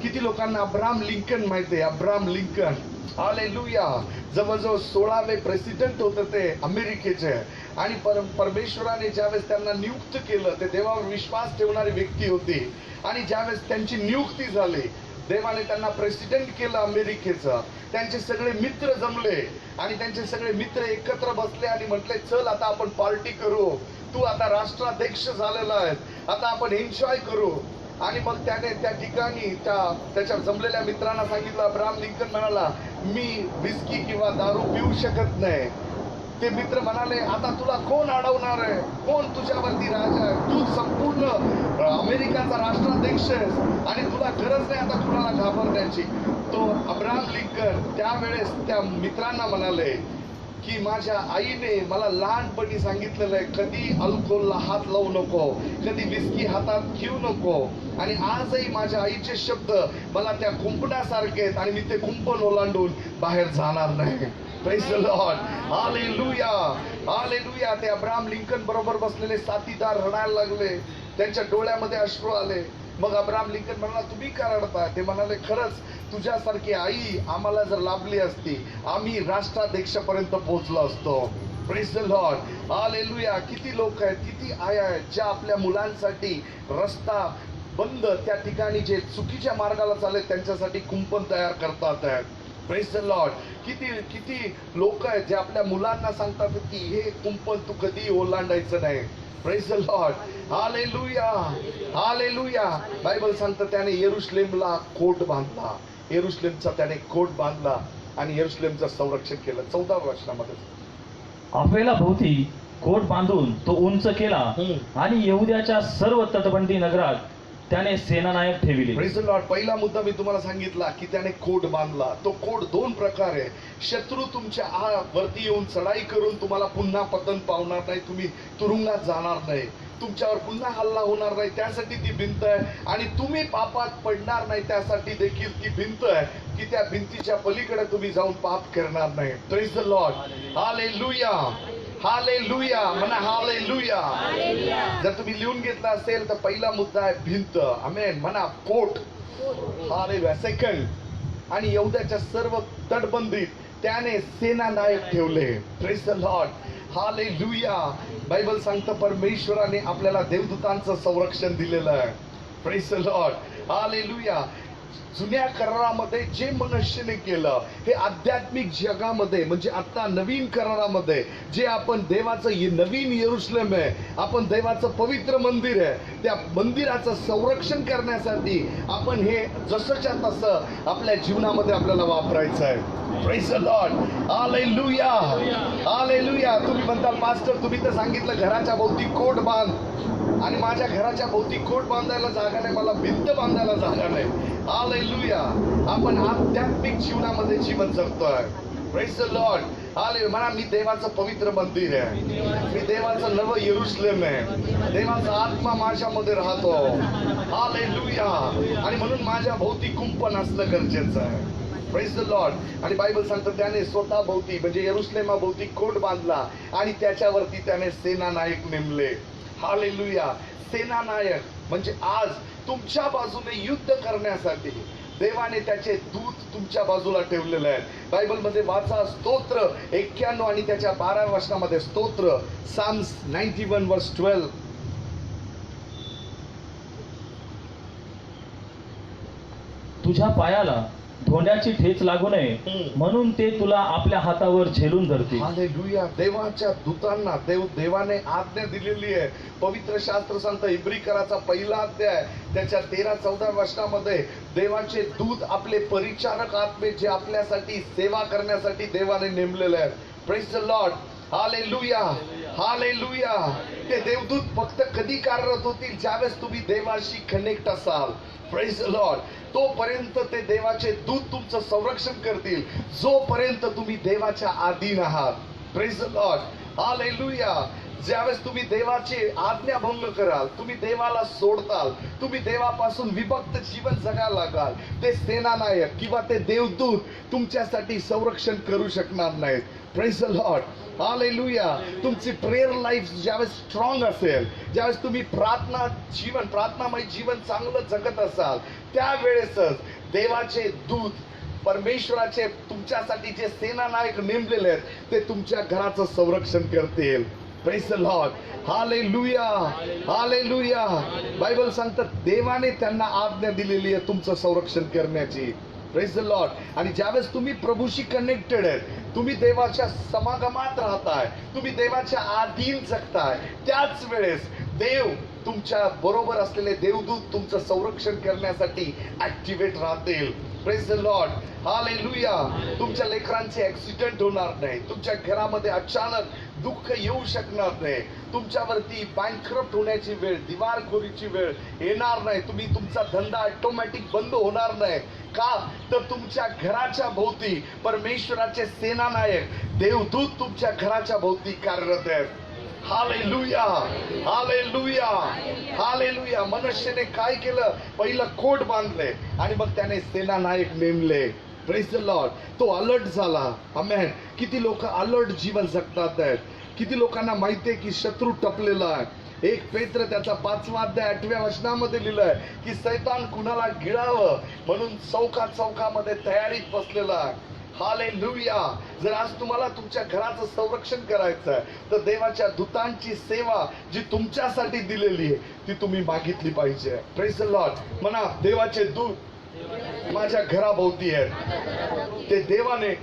किती लोकांना अब्राहम लिंकन माहिती आहे? अब्राहम लिंकन, हालेलुया, जवळजवळ 16वे प्रेसिडेंट होते ते अमेरिकेचे. आणि परमेश्वराने ज्यावेळेस त्यांना नियुक्त केलं, ते देवावर विश्वास ठेवणारी व्यक्ती होती. आणि ज्यावेळेस त्यांची नियुक्ती झाली, देवाने त्यांना प्रेसिडेंट केलं अमेरिकेचं. त्यांचे सगळे मित्र जमले आणि त्यांचे सगळे मित्र एकत्र बसले आणि म्हटले, चल आता आपण पार्टी करू, तू आता राष्ट्राध्यक्ष झालेला आहेस, आता आपण एन्जॉय करू. आणि मग त्याने त्या ठिकाणी त्याच्या जमलेल्या मित्रांना सांगितलं. अब्राहम लिंकन म्हणाला, मी विस्की किंवा दारू पिऊ शकत नाही. ते मित्र म्हणाले, आता तुला कोण अडवणार आहे? कोण तुझ्यावरती राजा आहे? तू संपूर्ण अमेरिकाचा राष्ट्राध्यक्ष आहेस आणि तुला गरज नाही आता कुणाला घाबरण्याची. तो अब्राहम लिंकन त्यावेळेस त्या मित्रांना म्हणाले की माझ्या आईने मला लहानपणी सांगितलेलं आहे, कधी अल्कोहोलला हात लावू नको, कधी विस्की हातात घेऊ नको. आणि आजही माझ्या आईचे शब्द मला त्या कुंपणासारखे आहेत आणि मी ते कुंपण ओलांडून बाहेर जाणार नाही. Praise the Lord, hallelujah, hallelujah. ते अब्राहम लिंकन बरोबर बसलेले साथीदार रडायला लागले, त्यांच्या डोळ्यामध्ये अश्रू आले. मग अब्राहम लिंकन म्हणाला, तुम्ही का रडताय? ते म्हणाले, खरंच तुझ्यासारखी आई आम्हाला जर लाभली असती, आम्ही राष्ट्राध्यक्षापर्यंत पोहोचलो असतो. Praise the Lord, hallelujah. किती लोक आहेत, किती आया आहेत ज्या आपल्या मुलांसाठी रस्ता बंद, त्या ठिकाणी जे चुकीच्या मार्गाला चालले त्यांच्यासाठी कुंपण तयार करतात आहेत. Praise the Lord. किती किती लोक आहेत जे आपल्या मुलांना सांगतात की हे कुंपण तू कधी ओलांडायचं नाही. Praise the Lord, hallelujah, hallelujah. Bible सांगतं त्याने यरूशलेमला कोट बांधला, यरूशलेमचा त्याने कोट बांधला आणि यरूशलेमचं संरक्षण केलं. 14व्या वचनामध्ये आफेला भोवती कोट बांधून तो उंच केला आणि यहुद्याच्या सर्व तटबंदी नगरात त्याने सेनानायक ठेविले. Praise the Lord. पहिला मुद्दा मी तुम्हाला सांगितला की त्याने कोट बांधला. तो कोट 2 प्रकारे, शत्रू तुमच्या वरती येऊन चढाई करून तुम्हाला पुन्हा पतन पावणार नाही, तुम्ही तुरुंगात जाणार नाही, तुमच्यावर पुन्हा हल्ला होणार नाही, त्यासाठी ती भिंत आहे. आणि तुम्ही पापात पडणार नाही, त्यासाठी देखील ती भिंत आहे की त्या भिंतीच्या पलीकडे तुम्ही जाऊन पाप करणार नाही. Praise the Lord, hallelujah, hallelujah, म्हणा हालेलुया. जर तुम्ही लिहून घेतला असेल तर पहिला मुद्दा आहे भिंत, आमेन, म्हणा कोट, हालेलुया. सेकंड, आणि यहुद्याच्या सर्व तटबंदीत त्याने सेनानायक ठेवले. Praise the Lord, hallelujah. Bible सांगतं परमेश्वराने आपल्याला देवदूतांचं संरक्षण दिलेलं आहे. Praise the Lord, hallelujah. जुन्या करारामध्ये जे मनुष्याने केलं, हे आध्यात्मिक जगामध्ये म्हणजे आता नवीन करारामध्ये जे आपण देवाचं नवीन यरूशलेम आहे, आपण देवाचं पवित्र मंदिर आहे, त्या मंदिराचं संरक्षण करण्यासाठी आपण हे जसंच्या तसं आपल्या जीवनामध्ये आपल्याला वापरायचं आहे. Praise the Lord, hallelujah, hallelujah. तुम्ही म्हणताल, मास्टर तुम्ही तर सांगितलं घराच्या भोवती कोट बांध, आणि माझ्या घराच्या भोवती कोट बांधायला जागा नाही, मला भिंत बांधायला जागा नाही. हालेलुया. आपण आध्यात्मिक जीवनामध्ये जीवन जगतोय. Praise the Lord, hallelujah. म्हणा, मी देवाचं पवित्र मंदिर आहे, मी देवाचं नवं यरूशलेम आहे, देवाचा आत्मा माझ्यामध्ये राहतो. हालेलुया. आणि म्हणून माझ्या भोवती कुंपण असणं गरजेचं आहे. Praise the Lord. आणि बायबल सांगतं त्याने स्वतः भोवती म्हणजे यरूशलेमा भोवती कोट बांधला आणि त्याच्यावरती त्याने सेनानायक नेमले. हालेलुया. सेनानायक म्हणजे आज तुमच्या बाजूने युद्ध करण्यासाठी देवाने त्याचे दूत तुमच्या बाजूला ठेवलेले आहेत. बायबलमध्ये वाचा स्तोत्र 91 आणि त्याच्या 12व्या वचनामध्ये स्तोत्र साम्स 91 वर्स 12. तुझ्या पायाला धोंड्याची ठेच लागू नये म्हणून ते तुला आपल्या हातावर झेलून धरतील. हालेलुया. देवाच्या दूतांना देवाने आज्ञा दिलेली आहे. पवित्र शास्त्र सांगतं इब्रिकराचा पहिला अध्याय त्याच्या 13-14 वचनामध्ये देवाचे दूत आपले परिचारक आत्मे जे आपल्यासाठी सेवा करण्यासाठी देवाने नेमलेले आहेत. Praise the Lord, hallelujah, hallelujah. ते देवदूत फक्त कधी कार्यरत होतील ज्यावेळेस तुम्ही देवाशी कनेक्ट असाल. Praise the Lord. तोपर्यंत ते देवाचे दूत तुमचं संरक्षण करतील जोपर्यंत तुम्ही देवाच्या अधीन आहात. Praise the Lord, hallelujah. ज्यावेळेस तुम्ही देवाचे आज्ञाभंग कराल, तुम्ही देवाला सोडताल, तुम्ही देवापासून विभक्त जीवन जगायला लागाल, ते सेनानायक किंवा ते देवदूत तुमच्यासाठी संरक्षण करू शकणार नाहीत. Praise the Lord, hallelujah. तुमची प्रेयर लाईफ ज्यावेळेस स्ट्रॉंग असेल, ज्यावेळेस तुम्ही प्रार्थनामय जीवन चांगलं जगत असाल, त्यावेळेसच देवाचे दूत परमेश्वराचे तुमच्यासाठी जे सेनानायक नेमलेले आहेत ते तुमच्या घराचं संरक्षण करतील. Praise the Lord. Hallelujah, hallelujah. Bible सांगतात देवाने त्यांना आज्ञा दिलेली आहे तुमचं संरक्षण करण्याची. Praise the Lord. आणि ज्यावेळेस तुम्ही प्रभूशी कनेक्टेड आहेत, तुम्ही देवाच्या समागमात राहताय, तुम्ही देवाच्या अधीन जगताय, त्याच वेळेस देव तुमच्या बरोबर असलेले देवदूत तुमचं संरक्षण करण्यासाठी ऍक्टिव्हेट राहतील. Praise the Lord. हालेलुया. तुमच्या लेकरांचे ऍक्सिडेंट होणार नाही, तुमच्या घरामध्ये अचानक दुःख येऊ शकणार नाही, तुमच्यावरती बँकरप्ट होण्याची वेळ, दिवाळखोरीची वेळ येणार नाही, तुमचा धंदा ऑटोमॅटिक बंद होणार नाही. का तर तुमच्या घराच्या भोवती परमेश्वराचे सेनानायक देवदूत तुमच्या घराच्या भोवती कार्यरत आहेत. Hallelujah, hallelujah, hallelujah. मनुष्याने काय केलं? पहिलं कोट बांधले आणि मग त्याने सेनानायक नेमले. Praise the Lord. तो अलर्ट झाला. आमेन. किती लोक अलर्ट जीवन जगतात आहेत. किती लोकांना माहितीये की शत्रू टपलेला आहे. 1 पेत्र त्याचा 5वा अध्याय 8व्या वचनामध्ये लिहिलंय की सैतान कुणाला गिळावं म्हणून चौकामध्ये तयारीत बसलेला आहे. हालेलुया. जर आज तुम्हाला तुमच्या घराचं संरक्षण करायचं आहे तर देवाच्या दूतांची सेवा जी तुमच्यासाठी दिलेली आहे ती तुम्ही मागितली पाहिजे. Praise the Lord. म्हणा देवाचे दूत माझ्या घराभोवती आहेत, ते देवाने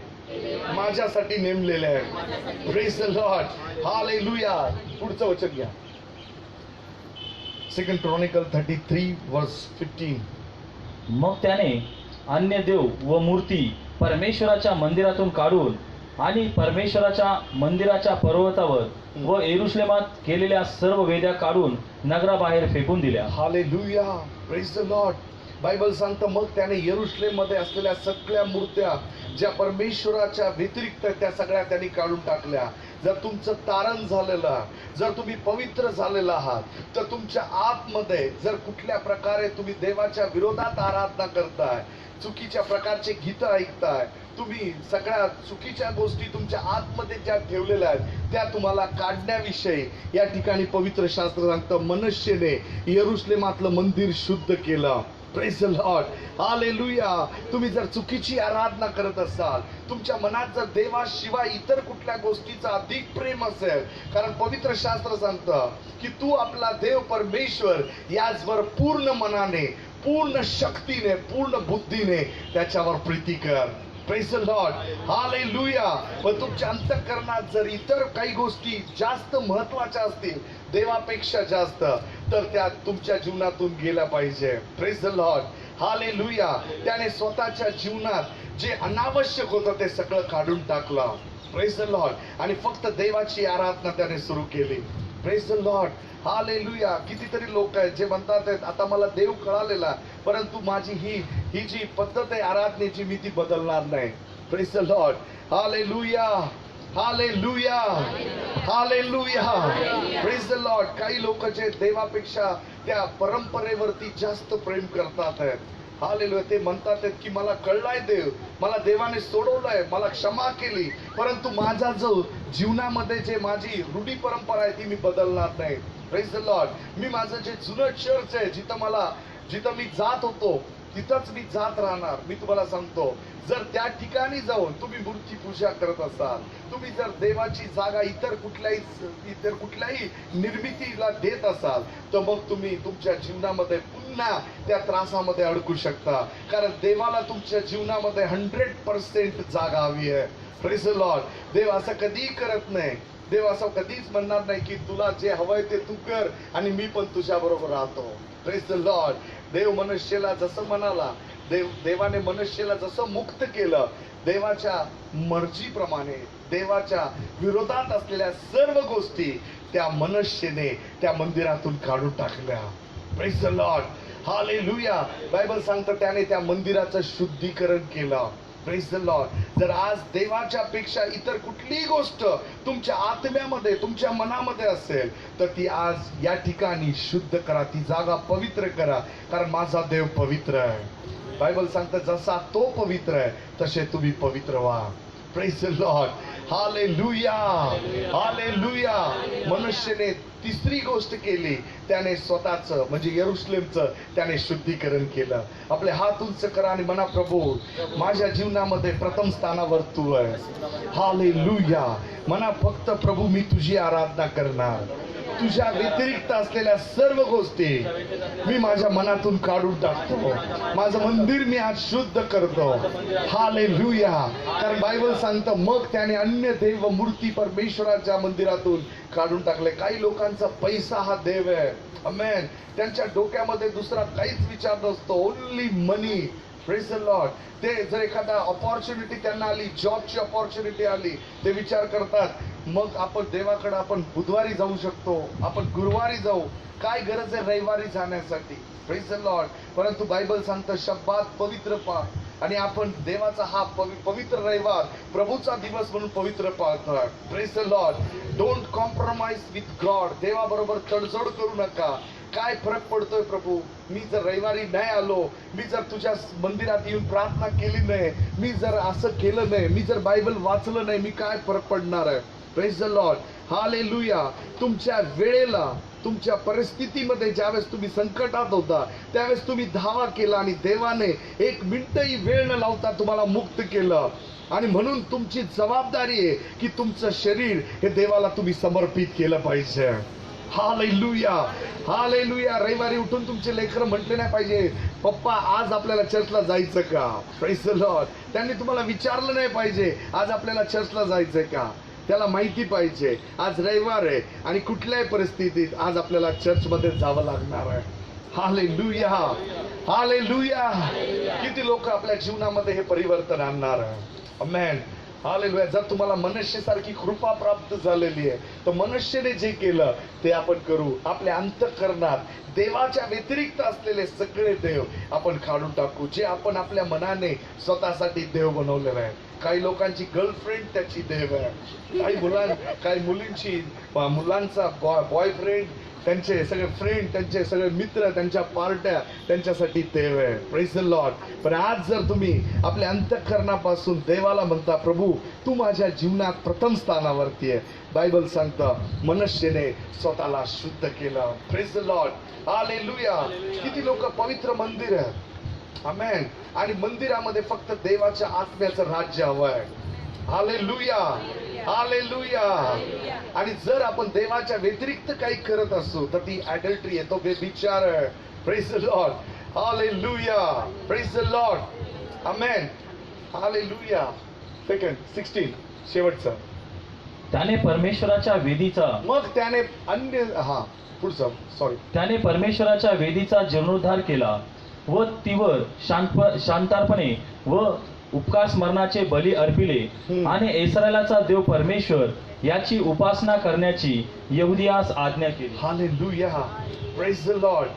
माझ्यासाठी नेमलेले आहेत. Praise the Lord. हालेलुया. पुढचं वचन घ्या. 2 Chronicle 33 verse 15. मग त्याने अन्य देव व मूर्ती परमेश्वराच्या मंदिरातून काढून आणि परमेश्वराच्या मंदिराच्या पर्वतावर व येरुशलेमात केलेल्या सर्व वेद्या काढून नगराबाहेर फेकून दिल्या. Hallelujah. Praise the Lord. Bible सांगतं मग त्याने येरुशलेम मध्ये असलेल्या सगळ्या मूर्त्या ज्या परमेश्वराच्या व्यतिरिक्त त्या सगळ्या त्यांनी काढून टाकल्या. जर तुमचं तारण झालेलं, जर तुम्ही पवित्र झालेला आहात तर तुमच्या आतमध्ये जर कुठल्या प्रकारे तुम्ही देवाच्या विरोधात आराधना करताय, चुकीच्या प्रकारचे गीतं ऐकताय, तुम्ही सगळ्या चुकीच्या गोष्टी तुमच्या आतमध्ये ज्या ठेवलेल्या आहेत त्या तुम्हाला काढण्याविषयी या ठिकाणी पवित्र शास्त्र सांगतं मनुष्याने येरुशलेमातलं मंदिर शुद्ध केलं. Praise the Lord. हालेलुया. तुम्ही जर चुकीची आराधना करत असाल, तुमच्या मनात जर देवाशिवाय इतर कुठल्या गोष्टीचा अधिक प्रेम असेल, कारण पवित्र शास्त्र सांगतं की तू आपला देव परमेश्वर याचवर पूर्ण मनाने, पूर्ण शक्तीने, पूर्ण बुद्धीने त्याच्यावर प्रीती कर. Praise the Lord. हालेलुया. पण तुमच्या अंतःकरणात जर इतर काही गोष्टी जास्त महत्वाच्या असतील देवापेक्षा जास्त, तर त्या तुमच्या जीवनातून गेल्या पाहिजे. Praise the Lord. हालेलुया. त्याने स्वतःच्या जीवनात जे अनावश्यक होतं ते सगळं काढून टाकलं. Praise the Lord. आणि फक्त देवाची आराधना त्याने सुरू केली. Praise the Lord. हालेलुया. कितीतरी लोक आहेत जे म्हणतात आता मला देव कळालेला, परंतु माझी ही जी पद्धत आहे आराधनेची मी ती बदलणार नाही. Praise the Lord. Hallelujah, hallelujah, hallelujah. Praise the Lord. काही लोक जे देवापेक्षा त्या परंपरेवरती जास्त प्रेम करतात आहेत. हालेलुया. ते म्हणतात की मला कळलाय देव, मला देवाने सोडवलंय, मला क्षमा केली, परंतु माझा जो जीवनामध्ये जे माझी रूढी परंपरा आहे ती मी बदलणार नाही. Praise the Lord. मी माझं जे जुनं चर्च आहे जिथं मी जात होतो तिथंच मी जात राहणार. मी तुम्हाला सांगतो, जर त्या ठिकाणी जाऊन तुम्ही मूर्ती पूजा करत असाल, तुम्ही जर देवाची जागा इतर कुठल्याही निर्मितीला देत असाल, तर मग तुम्ही तुमच्या जीवनामध्ये पुन्हा त्या त्रासामध्ये अडकू शकता. कारण देवाला तुमच्या जीवनामध्ये 100% जागा हवी आहे. Praise the Lord. देव असं कधीही करत नाही. देव असं कधीच म्हणणार नाही की तुला जे हवंय ते तू कर आणि मी पण तुझ्या बरोबर राहतो. Praise the Lord. देव मनुष्याला जसं म्हणाला, देवाने मनुष्याला जसं मुक्त केलं, देवाच्या मर्जीप्रमाणे देवाच्या विरोधात असलेल्या सर्व गोष्टी त्या मनुष्याने त्या मंदिरातून काढून टाकल्या. Praise the Lord. Hallelujah. Bible सांगतं त्याने त्या मंदिराचं शुद्धीकरण केलं. Praise the Lord. जर आज देवाच्या पेक्षा इतर कुठलीही गोष्ट तुमच्या आत्म्यामध्ये, तुमच्या मनामध्ये असेल तर ती आज या ठिकाणी शुद्ध करा, ती जागा पवित्र करा, कारण माझा देव पवित्र आहे. बायबल सांगतं जसा तो पवित्र आहे तसे तुम्ही पवित्र व्हा. Praise the Lord. Hallelujah, hallelujah. मनुष्याने तिसरी गोष्ट केली, त्याने स्वतःचं म्हणजे यरुशलेमचं त्याने शुद्धीकरण केलं. आपले हात उंच करा आणि म्हणा, प्रभू माझ्या जीवनामध्ये प्रथम स्थानावर तू आहेस. हालेलुया. म्हणा फक्त, प्रभू मी तुझी आराधना करणार. तुझ्या व्यतिरिक्त असलेल्या सर्व गोष्टी मी माझ्या मनातून काढून टाकतो. माझं मंदिर मी आज शुद्ध करतो. हालेलुया. कारण बायबल सांगतं, मग त्याने अन्य देव व मूर्ती परमेश्वराच्या मंदिरातून काढून टाकले. काही लोकांचा पैसा हा देव आहे. आमेन. त्यांच्या डोक्यामध्ये दुसरा काहीच विचार नसतो, only money. Praise the Lord. ते जर एखादा अपॉर्च्युनिटी त्यांना आली, जॉबची अपॉर्च्युनिटी आली, ते विचार करतात, मग आपण देवाकडे आपण बुधवारी जाऊ शकतो, आपण गुरुवारी जाऊ, काय गरज आहे रविवारी जाण्यासाठी. Praise the Lord. परंतु बायबल सांगतं, शब्बात पवित्र पाळ आणि आपण देवाचा हा पवित्र रविवार प्रभूचा दिवस म्हणून पवित्र पाळतात. Praise the Lord. Don't compromise with God. देवाबरोबर तडजोड करू नका. काय फरक पडतोय प्रभू, मी जर रविवारी नाही आलो, मी जर तुझ्या मंदिरात येऊन प्रार्थना केली नाही, मी जर असं केलं नाही, मी जर बायबल वाचलं नाही, मी काय फरक पडणार आहे. Praise the Lord. हालेलुया. तुमच्या वेळेला, तुमच्या परिस्थितीमध्ये ज्यावेळेस तुम्ही संकटात होता, त्यावेळेस तुम्ही धावा केला आणि देवाने एक मिनिटही वेळ न लावता तुम्हाला मुक्त केलं. आणि म्हणून तुमची जबाबदारी आहे की तुमचं शरीर हे देवाला तुम्ही समर्पित केलं पाहिजे. Hallelujah, hallelujah. रविवारी उठून तुमचे लेकरं म्हटले नाही पाहिजे, पप्पा आज आपल्याला चर्चला जायचं का. Praise the Lord. त्यांनी तुम्हाला विचारलं नाही पाहिजे, आज आपल्याला चर्चला जायचं का. त्याला माहिती पाहिजे आज रविवार आहे आणि कुठल्याही परिस्थितीत आज आपल्याला चर्चमध्ये जावं लागणार आहे. Hallelujah, hallelujah. किती लोक आपल्या जीवनामध्ये हे परिवर्तन आणणार आहे. आमेन. हालेलुया. जर तुम्हाला मनुष्यासारखी कृपा प्राप्त झालेली आहे, तर मनुष्याने जे केलं ते आपण करू. आपल्या अंतःकरणात देवाच्या व्यतिरिक्त असलेले सगळे देव आपण काढून टाकू, जे आपण आपल्या मनाने स्वतःसाठी देव बनवलेलं आहे. काही लोकांची गर्लफ्रेंड त्याची देव आहे, काही मुलींची मुलांचा बॉयफ्रेंड, त्यांचे सगळे फ्रेंड, त्यांचे सगळे मित्र, त्यांच्या पार्ट्या त्यांच्यासाठी देव आहे. Praise the Lord. पण आज जर तुम्ही आपल्या अंतःकरणापासून देवाला म्हणता, प्रभू तू माझ्या जीवनात प्रथम स्थानावरती आहे, बायबल सांगतं मनुष्याने स्वतःला शुद्ध केलं. Praise the Lord. हालेलुया. किती लोक पवित्र मंदिर आहे. आमेन. आणि मंदिरामध्ये फक्त देवाच्या आत्म्याचं राज्य हवं आहे. Hallelujah, hallelujah. आणि जर आपण देवाच्या व्यतिरिक्त काही करत असू तर ती ॲडल्टरी आहे, तो बेविचार आहे. Praise the Lord. Hallelujah. Praise the Lord. Amen. Hallelujah. Second 16 शेवटचं. त्याने परमेश्वराच्या वेदीचा मग त्याने अन्य पुढचं सॉरी त्याने परमेश्वराच्या वेदीचा जीर्णोद्धार केला व तीवर शांतार्पणे व उपकार स्मरणाचे बली अर्पिले आणि इस्रायलाचा देव परमेश्वर याची उपासना करण्याची यहुदियास आज्ञा केली. हालेलुया. Praise the Lord.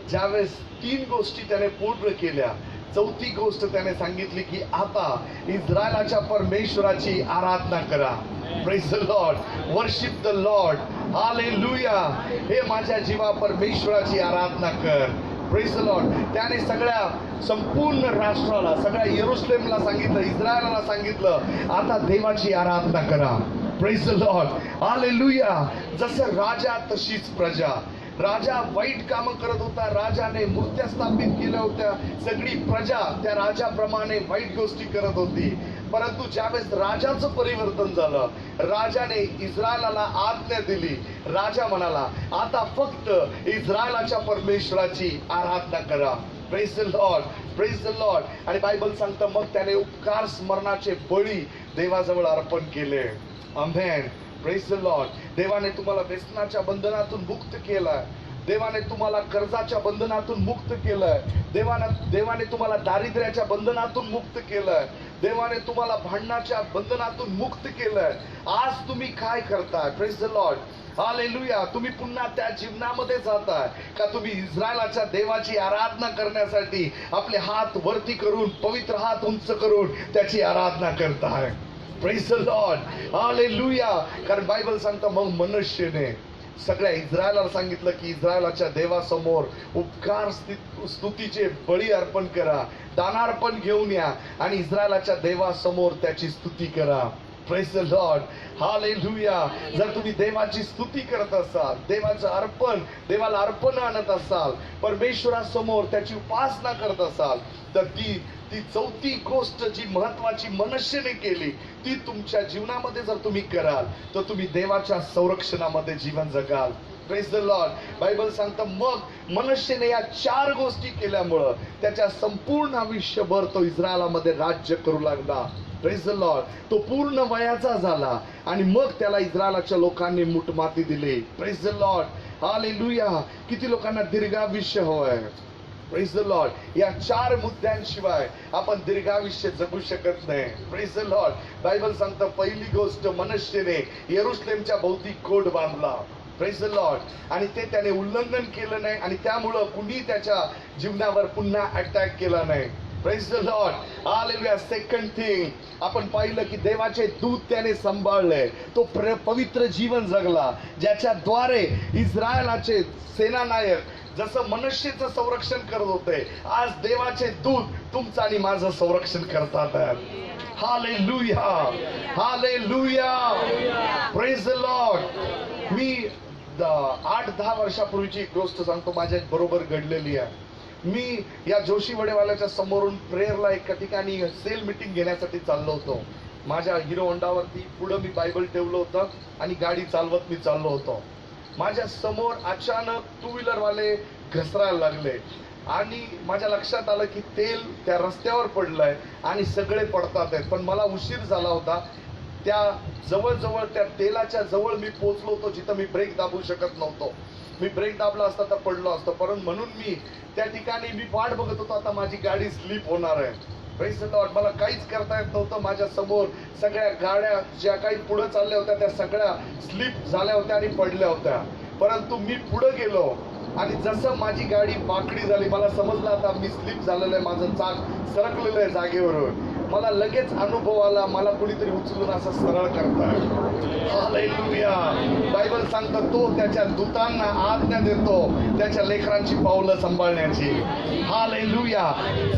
ज्यावेळेस 3 गोष्टी त्याने पूर्ण केल्या, चौथी गोष्ट त्याने सांगितली की आता इस्रायलाच्या परमेश्वराची आराधना करा. Praise the Lord. Worship the Lord. Hallelujah. हे माझ्या जीवा परमेश्वराची आराधना कर. Praise the Lord. त्याने सगळ्या संपूर्ण राष्ट्राला, सगळ्या यरुशलेमला सांगितलं, इस्रायलाला सांगितलं, आता देवाची आराधना करा. Praise the Lord. हालेलुया. जसं राजा तशीच प्रजा. राजा वाईट कामं करत होता, राजाने मूर्त्या स्थापित केल्या होत्या, सगळी प्रजा त्या राजाप्रमाणे वाईट गोष्टी करत होती. परंतु ज्यावेळेस राजाचं परिवर्तन झालं, राजाने इस्रायलाला आज्ञा दिली. राजा म्हणाला, आता फक्त इस्रायलाच्या परमेश्वराची आराधना करा. Praise the Lord. Praise the Lord. आणि बायबल सांगतं मग त्याने उपकार स्मरणाचे बळी देवाजवळ अर्पण केले. आमेन. Praise the Lord. देवाने तुम्हाला व्यसनाच्या बंधनातून मुक्त केलंय. देवाने तुम्हाला कर्जाच्या बंधनातून मुक्त केलंय. देवाने तुम्हाला दारिद्र्याच्या बंधनातून मुक्त केलंय. देवाने तुम्हाला भांडणाच्या बंधनातून मुक्त केलंय. आज तुम्ही काय करताय? Praise the Lord. हालेलुया. तुम्ही पुन्हा त्या जीवनामध्ये जाताय का तुम्ही इस्रायलाच्या देवाची आराधना करण्यासाठी आपले हात वरती करून, पवित्र हात उंच करून त्याची आराधना करताय? Praise the Lord. हालेलुया. कारण बायबल सांगतं मग मनुष्याने सगळ्या इस्रायलाला सांगितलं की इस्रायलाच्या देवासमोर उपकार स्तुतीचे बळी अर्पण करा, दानार्पण घेऊन या आणि इस्रायलाच्या देवासमोर त्याची स्तुती करा. Praise the Lord, hallelujah. जर तुम्ही देवाची स्तुती करत असाल, देवाचं अर्पण, देवाला अर्पण आणत असाल, परमेश्वरासमोर त्याची उपासना करत असाल, तर ती चौथी गोष्ट जी महत्वाची मनुष्याने केली ती तुमच्या जीवनामध्ये जर तुम्ही कराल तर तुम्ही देवाच्या संरक्षणामध्ये जीवन जगाल. Praise the Lord. बायबल सांगतं मग मनुष्याने या 4 गोष्टी केल्यामुळं त्याच्या संपूर्ण आयुष्यभर तो इस्रायलामध्ये राज्य करू लागला. Praise the Lord. तो पूर्ण वयाचा झाला आणि मग त्याला इस्रायलाच्या लोकांनी मुठमाती दिली. Praise the Lord, hallelujah. किती लोकांना दीर्घायुष्य हवंय. Praise the Lord. या 4 मुद्द्यांशिवाय आपण दीर्घायुष्य जगू शकत नाही. Praise the Lord. बायबल सांगतं पहिली गोष्ट मनुष्याने यरूशलेमच्या भोवती कोट बांधला. Praise the Lord. आणि ते त्याने उल्लंघन केलं नाही आणि त्यामुळं कुणी त्याच्या जीवनावर पुन्हा अटॅक केला नाही. Praise the Lord, hallelujah. Second thing आपण पाहिलं की देवाचे दूत त्याने सांभाळले. तो पवित्र जीवन जगला ज्याच्याद्वारे इस्रायलाचे सेनानायक जसं मनुष्याचं संरक्षण करत होते, आज देवाचे दूत तुमचं आणि माझं संरक्षण करतात. Hallelujah, hallelujah. Praise the Lord. मी 8-10 वर्षापूर्वीची एक गोष्ट सांगतो, माझ्या बरोबर घडलेली आहे. मी या जोशी वडेवाल्याच्या समोरून प्रेयरला एका ठिकाणी सेल मीटिंग घेण्यासाठी चाललो होतो. माझ्या हिरो होंडावरती पुढं मी बायबल ठेवलं होतं आणि गाडी चालवत मी चाललो होतो. माझ्या समोर अचानक 2 व्हीलरवाले घसरायला लागले आणि माझ्या लक्षात आलं की तेल त्या रस्त्यावर पडलंय आणि सगळे पडतात आहेत. पण मला उशीर झाला होता. त्या जवळजवळ त्या तेलाच्या जवळ मी पोहोचलो होतो जिथं मी ब्रेक दाबू शकत नव्हतो. मी ब्रेक दाबला असता तर पडलो असतो. परंतु म्हणून मी त्या ठिकाणी मी वाट बघत होतो, आता माझी गाडी स्लिप होणार आहे. Praise the Lord. मला काहीच करता येत नव्हतं. माझ्या समोर सगळ्या गाड्या ज्या काही पुढे चालल्या होत्या त्या सगळ्या स्लिप झाल्या होत्या आणि पडल्या होत्या. परंतु मी पुढे गेलो आणि जसं माझी गाडी वाकडी झाली मला समजलं आता मी स्लिप झालेलं आहे, माझं चाक सरकलेलं आहे जागेवरून. मला लगेच अनुभव आला, मला कुणीतरी उचलून असं सरळ करताय. हालेलुया. बायबल सांगतं तो त्याच्या दूतांना आज्ञा देतो त्याच्या लेकरांची पावलं सांभाळण्याची. हालेलुया.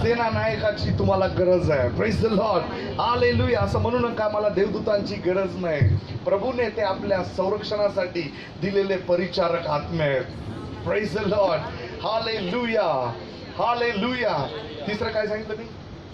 सेना नायकाची तुम्हाला गरज आहे. Praise the Lord, hallelujah. असं म्हणू नका मला देवदूतांची गरज नाही. प्रभूने ते आपल्या संरक्षणासाठी दिलेले परिचारक आत्मे आहेत. Praise the Lord, hallelujah, hallelujah. तिसरं काय सांगितलं मी?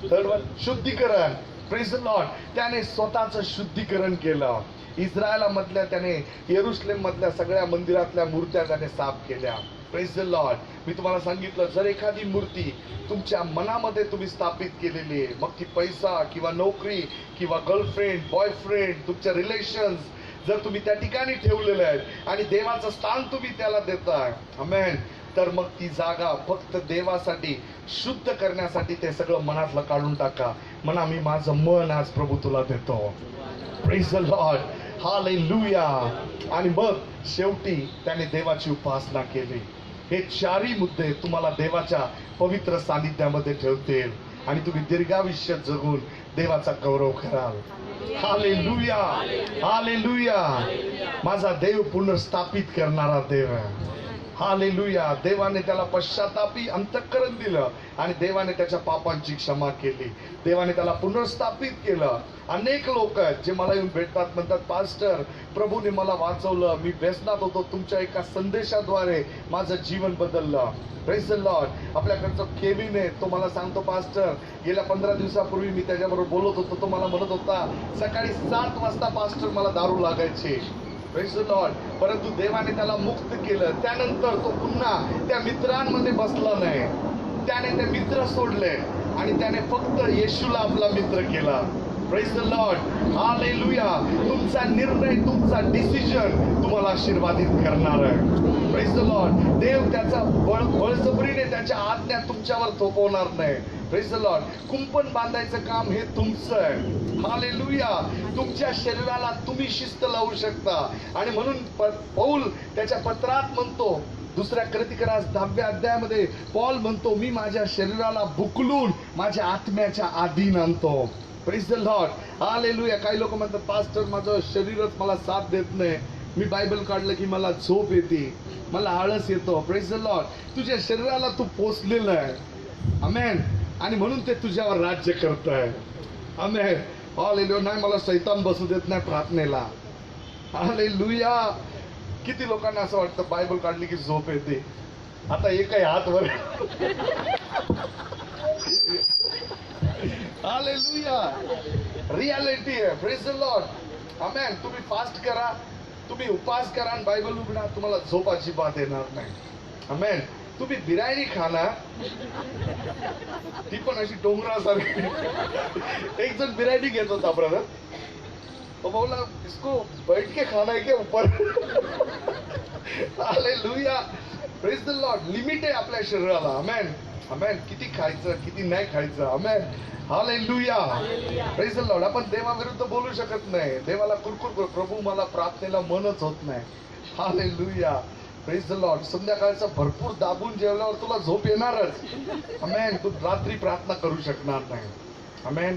थर्ड वन, शुद्धीकरण. Praise the Lord. त्याने स्वतःचं शुद्धीकरण केलं. इस्रायलामधल्या त्याने यरूशलेम मधल्या सगळ्या मंदिरातल्या मूर्त्या त्याने साफ केल्या. Praise the Lord. मी तुम्हाला सांगितलं जर एखादी मूर्ती तुमच्या मनामध्ये तुम्ही स्थापित केलेली आहे, मग ती पैसा किंवा नोकरी किंवा गर्लफ्रेंड बॉयफ्रेंड तुमच्या रिलेशन्स जर तुम्ही त्या ठिकाणी ठेवलेले आहेत आणि देवाचं स्थान तुम्ही त्याला देताय, आमेन, तर मग ती जागा फक्त देवासाठी शुद्ध करण्यासाठी ते सगळं मनातलं काढून टाका. म्हणा मी माझं मन आज प्रभू तुला देतो. Praise the Lord, hallelujah. आणि मग शेवटी त्याने देवाची उपासना केली. हे 4ही मुद्दे तुम्हाला देवाच्या पवित्र सानिध्यामध्ये ठेवतील आणि तुम्ही दीर्घायुष्य जगून देवाचा गौरव कराल. Hallelujah, hallelujah. माझा देव पुनर्स्थापित करणारा देव आहे. हालेलुया. देवाने त्याला पश्चातापी अंतःकरण दिलं आणि देवाने त्याच्या पापांची क्षमा केली. देवाने त्याला पुनर्स्थापित केलं. अनेक लोक आहेत जे मला येऊन भेटतात, म्हणतात पास्टर प्रभूने मला वाचवलं, मी व्यसनात होतो, तुमच्या एका संदेशाद्वारे माझं जीवन बदललं. Praise the Lord. आपल्याकडचं केविन आहे, तो मला सांगतो पास्टर गेल्या 15 दिवसापूर्वी मी त्याच्याबरोबर बोलत होतो, तो मला म्हणत होता सकाळी 7 वाजता पास्टर मला दारू लागायची. Praise the Lord. परंतु देवाने त्याला मुक्त केलं. त्यानंतर तो पुन्हा त्या मित्रांमध्ये बसला नाही. त्याने ते मित्र सोडले आणि त्याने फक्त येशूला आपला मित्र केला. Praise the Lord, hallelujah. तुमचा निर्णय, तुमचा डिसिजन तुम्हाला आशीर्वादित करणार आहे. Praise the Lord. देव त्याचा बळजबरीने त्याच्या आज्ञा तुमच्यावर थोपवणार नाही. Praise the Lord. कुंपण बांधायचं काम हे तुमचं आहे. हालेलुया. तुमच्या शरीराला तुम्ही शिस्त लावू शकता आणि म्हणून पौल त्याच्या पत्रात म्हणतो, दुसऱ्या कृतिकारास 10व्या अध्यायामध्ये पॉल म्हणतो मी माझ्या शरीराला बुकलून माझ्या आत्म्याच्या अधीन आणतो. Praise the Lord, hallelujah. काही लोक म्हणतात पास्टर माझं शरीरच मला साथ देत नाही, मी बायबल काढलं की मला झोप येते, मला आळस येतो. Praise the Lord. तुझ्या शरीराला तू पोसलेलं आहे, आमेन, आणि म्हणून ते तुझ्यावर राज्य करत आहे. आमेन. हालेलुया. नाही मला सैतान बसू देत नाही प्रार्थनेला. हालेलुया. किती लोकांना असं वाटतं बायबल काढली की झोप येते. आता एकही हात वर. हालेलुया. रियालिटी आहे. Praise the Lord. आमेन. तुम्ही फास्ट करा, तुम्ही उपवास करा आणि बायबल उघडा, तुम्हाला झोप अजिबात येणार नाही. आमेन. तुम्ही बिर्याणी खाना, ती पण अशी डोंगरासारखी. एक जण बिर्याणी घेत होता ब्रदर, तो बोला इसको बैठ के खाना है क्या ऊपर. Hallelujah. Praise the Lord. Limit आहे आपल्या शरीराला. आमेन. आमेन. किती खायचं किती नाही खायचं. आमेन. हालेलुया. Praise the Lord. आपण देवाविरुद्ध बोलू शकत नाही. देवाला कुरकुर प्रभू मला प्रार्थनेला मनच होत नाही. हालेलुया. Praise the Lord. संध्याकाळचं भरपूर दाबून जेवल्यावर तुला झोप येणारच. आमेन. तू रात्री प्रार्थना करू शकणार नाही. आमेन.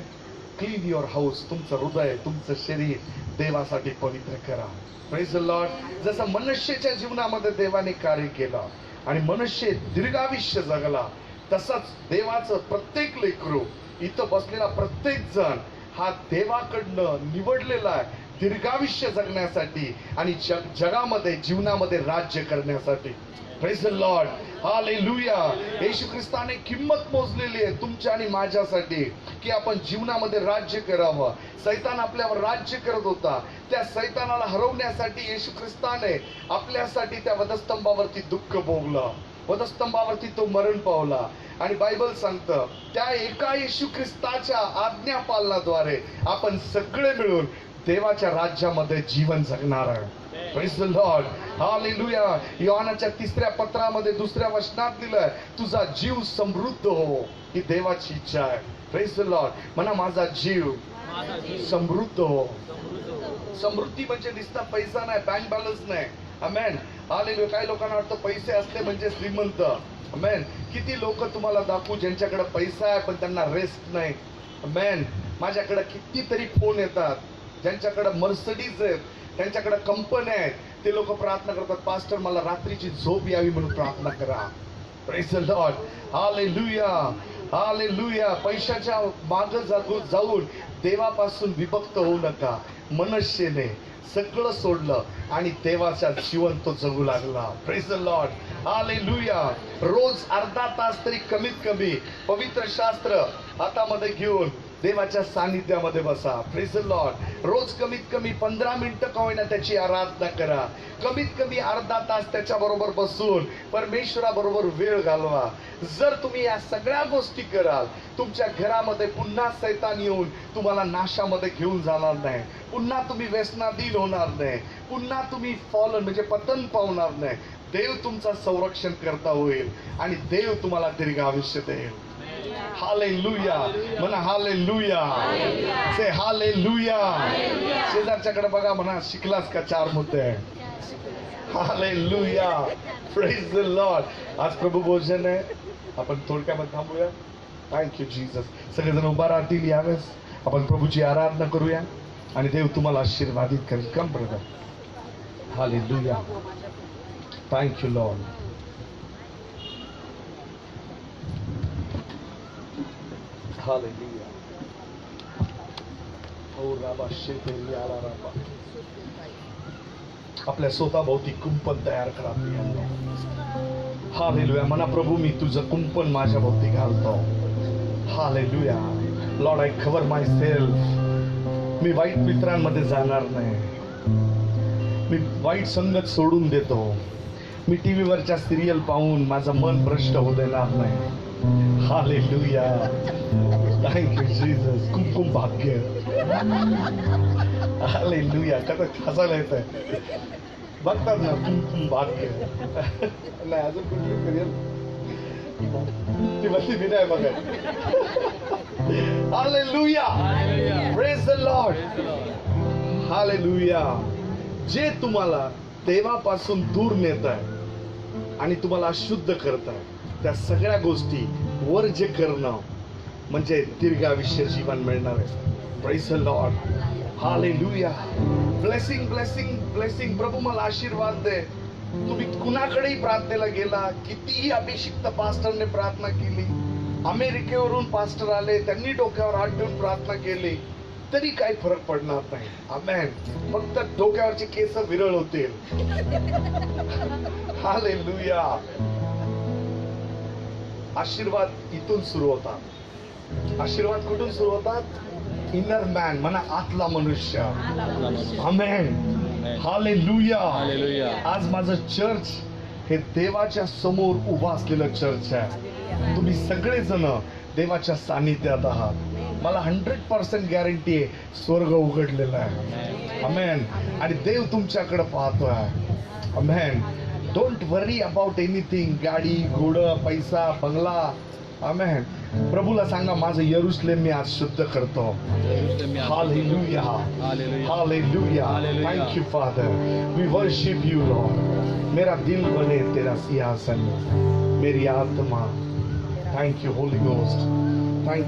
Clean your house. तुमचं हृदय तुमचं शरीर देवासाठी पवित्र करा. Praise the Lord. जसं मनुष्याच्या जीवनामध्ये देवाने कार्य केलं आणि मनुष्य दीर्घायुष्य जगला, तसंच देवाचं प्रत्येक लेकरू, इथं बसलेला प्रत्येक जण हा देवाकडनं निवडलेला आहे दीर्घायुष्य जगण्यासाठी आणि जगामध्ये जीवनामध्ये राज्य करण्यासाठी. Praise the Lord. हालेलुया. येशू ख्रिस्ताने किंमत मोजलेली आहे तुमच्या आणि माझ्यासाठी की आपण जीवनामध्ये राज्य करावं. सैतान आपल्यावर राज्य करत होता. त्या सैतानाला हरवण्यासाठी येशू ख्रिस्ताने आपल्यासाठी त्या वधस्तंभावरती दुःख भोगलं. वधस्तंभावरती तो मरण पावला आणि बायबल सांगतं त्या एका येशू ख्रिस्ताच्या आज्ञा पालनाद्वारे आपण सगळे मिळून देवाच्या राज्यामध्ये जीवन जगणार आहे. Praise the Lord. हालेलुया. योहानाच्या 3ऱ्या पत्रामध्ये 2ऱ्या वचनात दिलंय तुझा जीव समृद्ध हो, ही देवाची इच्छा आहे. Praise the Lord. म्हणा माझा जीव समृद्ध हो. समृद्धी म्हणजे नुसता पैसा नाही, बँक बॅलन्स नाही. आमेन. हालेलुया. काही लोकांना वाटतं पैसे असले म्हणजे श्रीमंत. आमेन. किती लोक तुम्हाला दाखवू ज्यांच्याकडे पैसा आहे पण त्यांना रेस्ट नाही. आमेन. माझ्याकडे कितीतरी फोन येतात ज्यांच्याकडे मर्सिडीज आहेत, त्यांच्याकडे कंपन्या आहेत. ते लोक प्रार्थना करतात पास्टर मला रात्रीची झोप यावी म्हणून प्रार्थना करा. Praise the Lord. Hallelujah. Hallelujah. पैशाच्या मागे जाऊन देवापासून विभक्त होऊ नका. मनुष्याने सगळं सोडलं आणि देवाच्या जीवन तो जगू लागला. Praise the Lord. हालेलुया. रोज अर्धा तास तरी कमीत कमी पवित्र शास्त्र हातामध्ये घेऊन देवाच्या सानिध्यामध्ये बसा. Praise the Lord. रोज कमीत कमी 15 मिनिटं का होईना त्याची आराधना करा. कमीत कमी अर्धा तास त्याच्या बरोबर बसून परमेश्वराबरोबर वेळ घालवा. जर तुम्ही या सगळ्या गोष्टी कराल तुमच्या घरामध्ये पुन्हा सैतान येऊन तुम्हाला नाशामध्ये घेऊन जाणार नाही. पुन्हा तुम्ही व्यसनाधीन होणार नाही. पुन्हा तुम्ही फॉलन म्हणजे पतन पावणार नाही. देव तुमचा संरक्षण करता होईल आणि देव तुम्हाला दीर्घ आयुष्य देईल. हालेलुया. म्हणा हालेलुया. से हालेलुया. शेजारच्याकडे बघा म्हणा शिकलास का 4 मुद्दे. हालेलुया. Praise the Lord. आज प्रभू भोजन आहे. आपण थोडक्यामध्ये थांबूया. Thank you Jesus. सगळेजण उभा राहतील. यावेळेस आपण प्रभूची आराधना करूया आणि देव तुम्हाला आशीर्वादित करेल. Come brother. Hallelujah. Thank you Lord. Hallelujah. ओ राबा शेतेली आला राबा. आपल्या स्वतःभोवती कुंपण तयार करा. हालेलुया. म्हणा प्रभू मी तुझं कुंपण माझ्या भोवती घालतो. Hallelujah. Lord I cover myself. मी वाईट मित्रांमध्ये जाणार नाही. मी वाईट संगत सोडून देतो. मी टीव्हीवरच्या सिरियल पाहून माझं मन भ्रष्ट होऊ देणार नाही. हालेलुया. Thank you Jesus. खूप खूप भाग्य. हालेलुया. कसं हसायला येत आहे बघतात ना. खूप भाग्य. नाही अजून कुठली सिरियल ती बसली मी नाही बघत. Hallelujah. Praise the Lord. Hallelujah. जे तुम्हाला देवापासून दूर नेत आहे आणि तुम्हाला अशुद्ध करत आहे त्या सगळ्या गोष्टी वर्ज्य करणं म्हणजे दीर्घ आयुष्य जीवन मिळणार आहे. Praise the Lord. Hallelujah. Blessing blessing blessing. प्रभू मला आशीर्वाद दे. तुम्ही कुणाकडेही प्रार्थनेला गेला, कितीही अभिषिक्त पास्टरने प्रार्थना केली, अमेरिकेवरून पास्टर आले त्यांनी डोक्यावर हात ठेवून प्रार्थना केली, तरी काही फरक पडणार नाही. आमेन. फक्त डोक्यावरचे केस विरळ होतील. हालेलुया. आशीर्वाद इथून सुरू होतात. आशीर्वाद कुठून सुरू होतात? इनर मॅन, म्हणा आतला मनुष्य. आमेन. हालेलुया. आज माझं चर्च हे देवाच्या समोर उभा असलेलं चर्च आहे. तुम्ही सगळेजण देवाच्या सानिध्यात आहात. मला 100% गॅरंटी आहे स्वर्ग उघडलेला आहे. आमेन. आणि देव तुमच्याकडे पाहतोय. Amen. Don't worry about anything. गाडी, घोडं, पैसा, बंगला. आमेन. प्रभूला सांगा माझं यरुशलेम मी आज शुद्ध करतो. Hallelujah. Hallelujah. Thank you father. We worship you Lord. मेरा दिल बने तेरा सिंहासन, मेरी आत्मा. Thank you holy ghost. Thank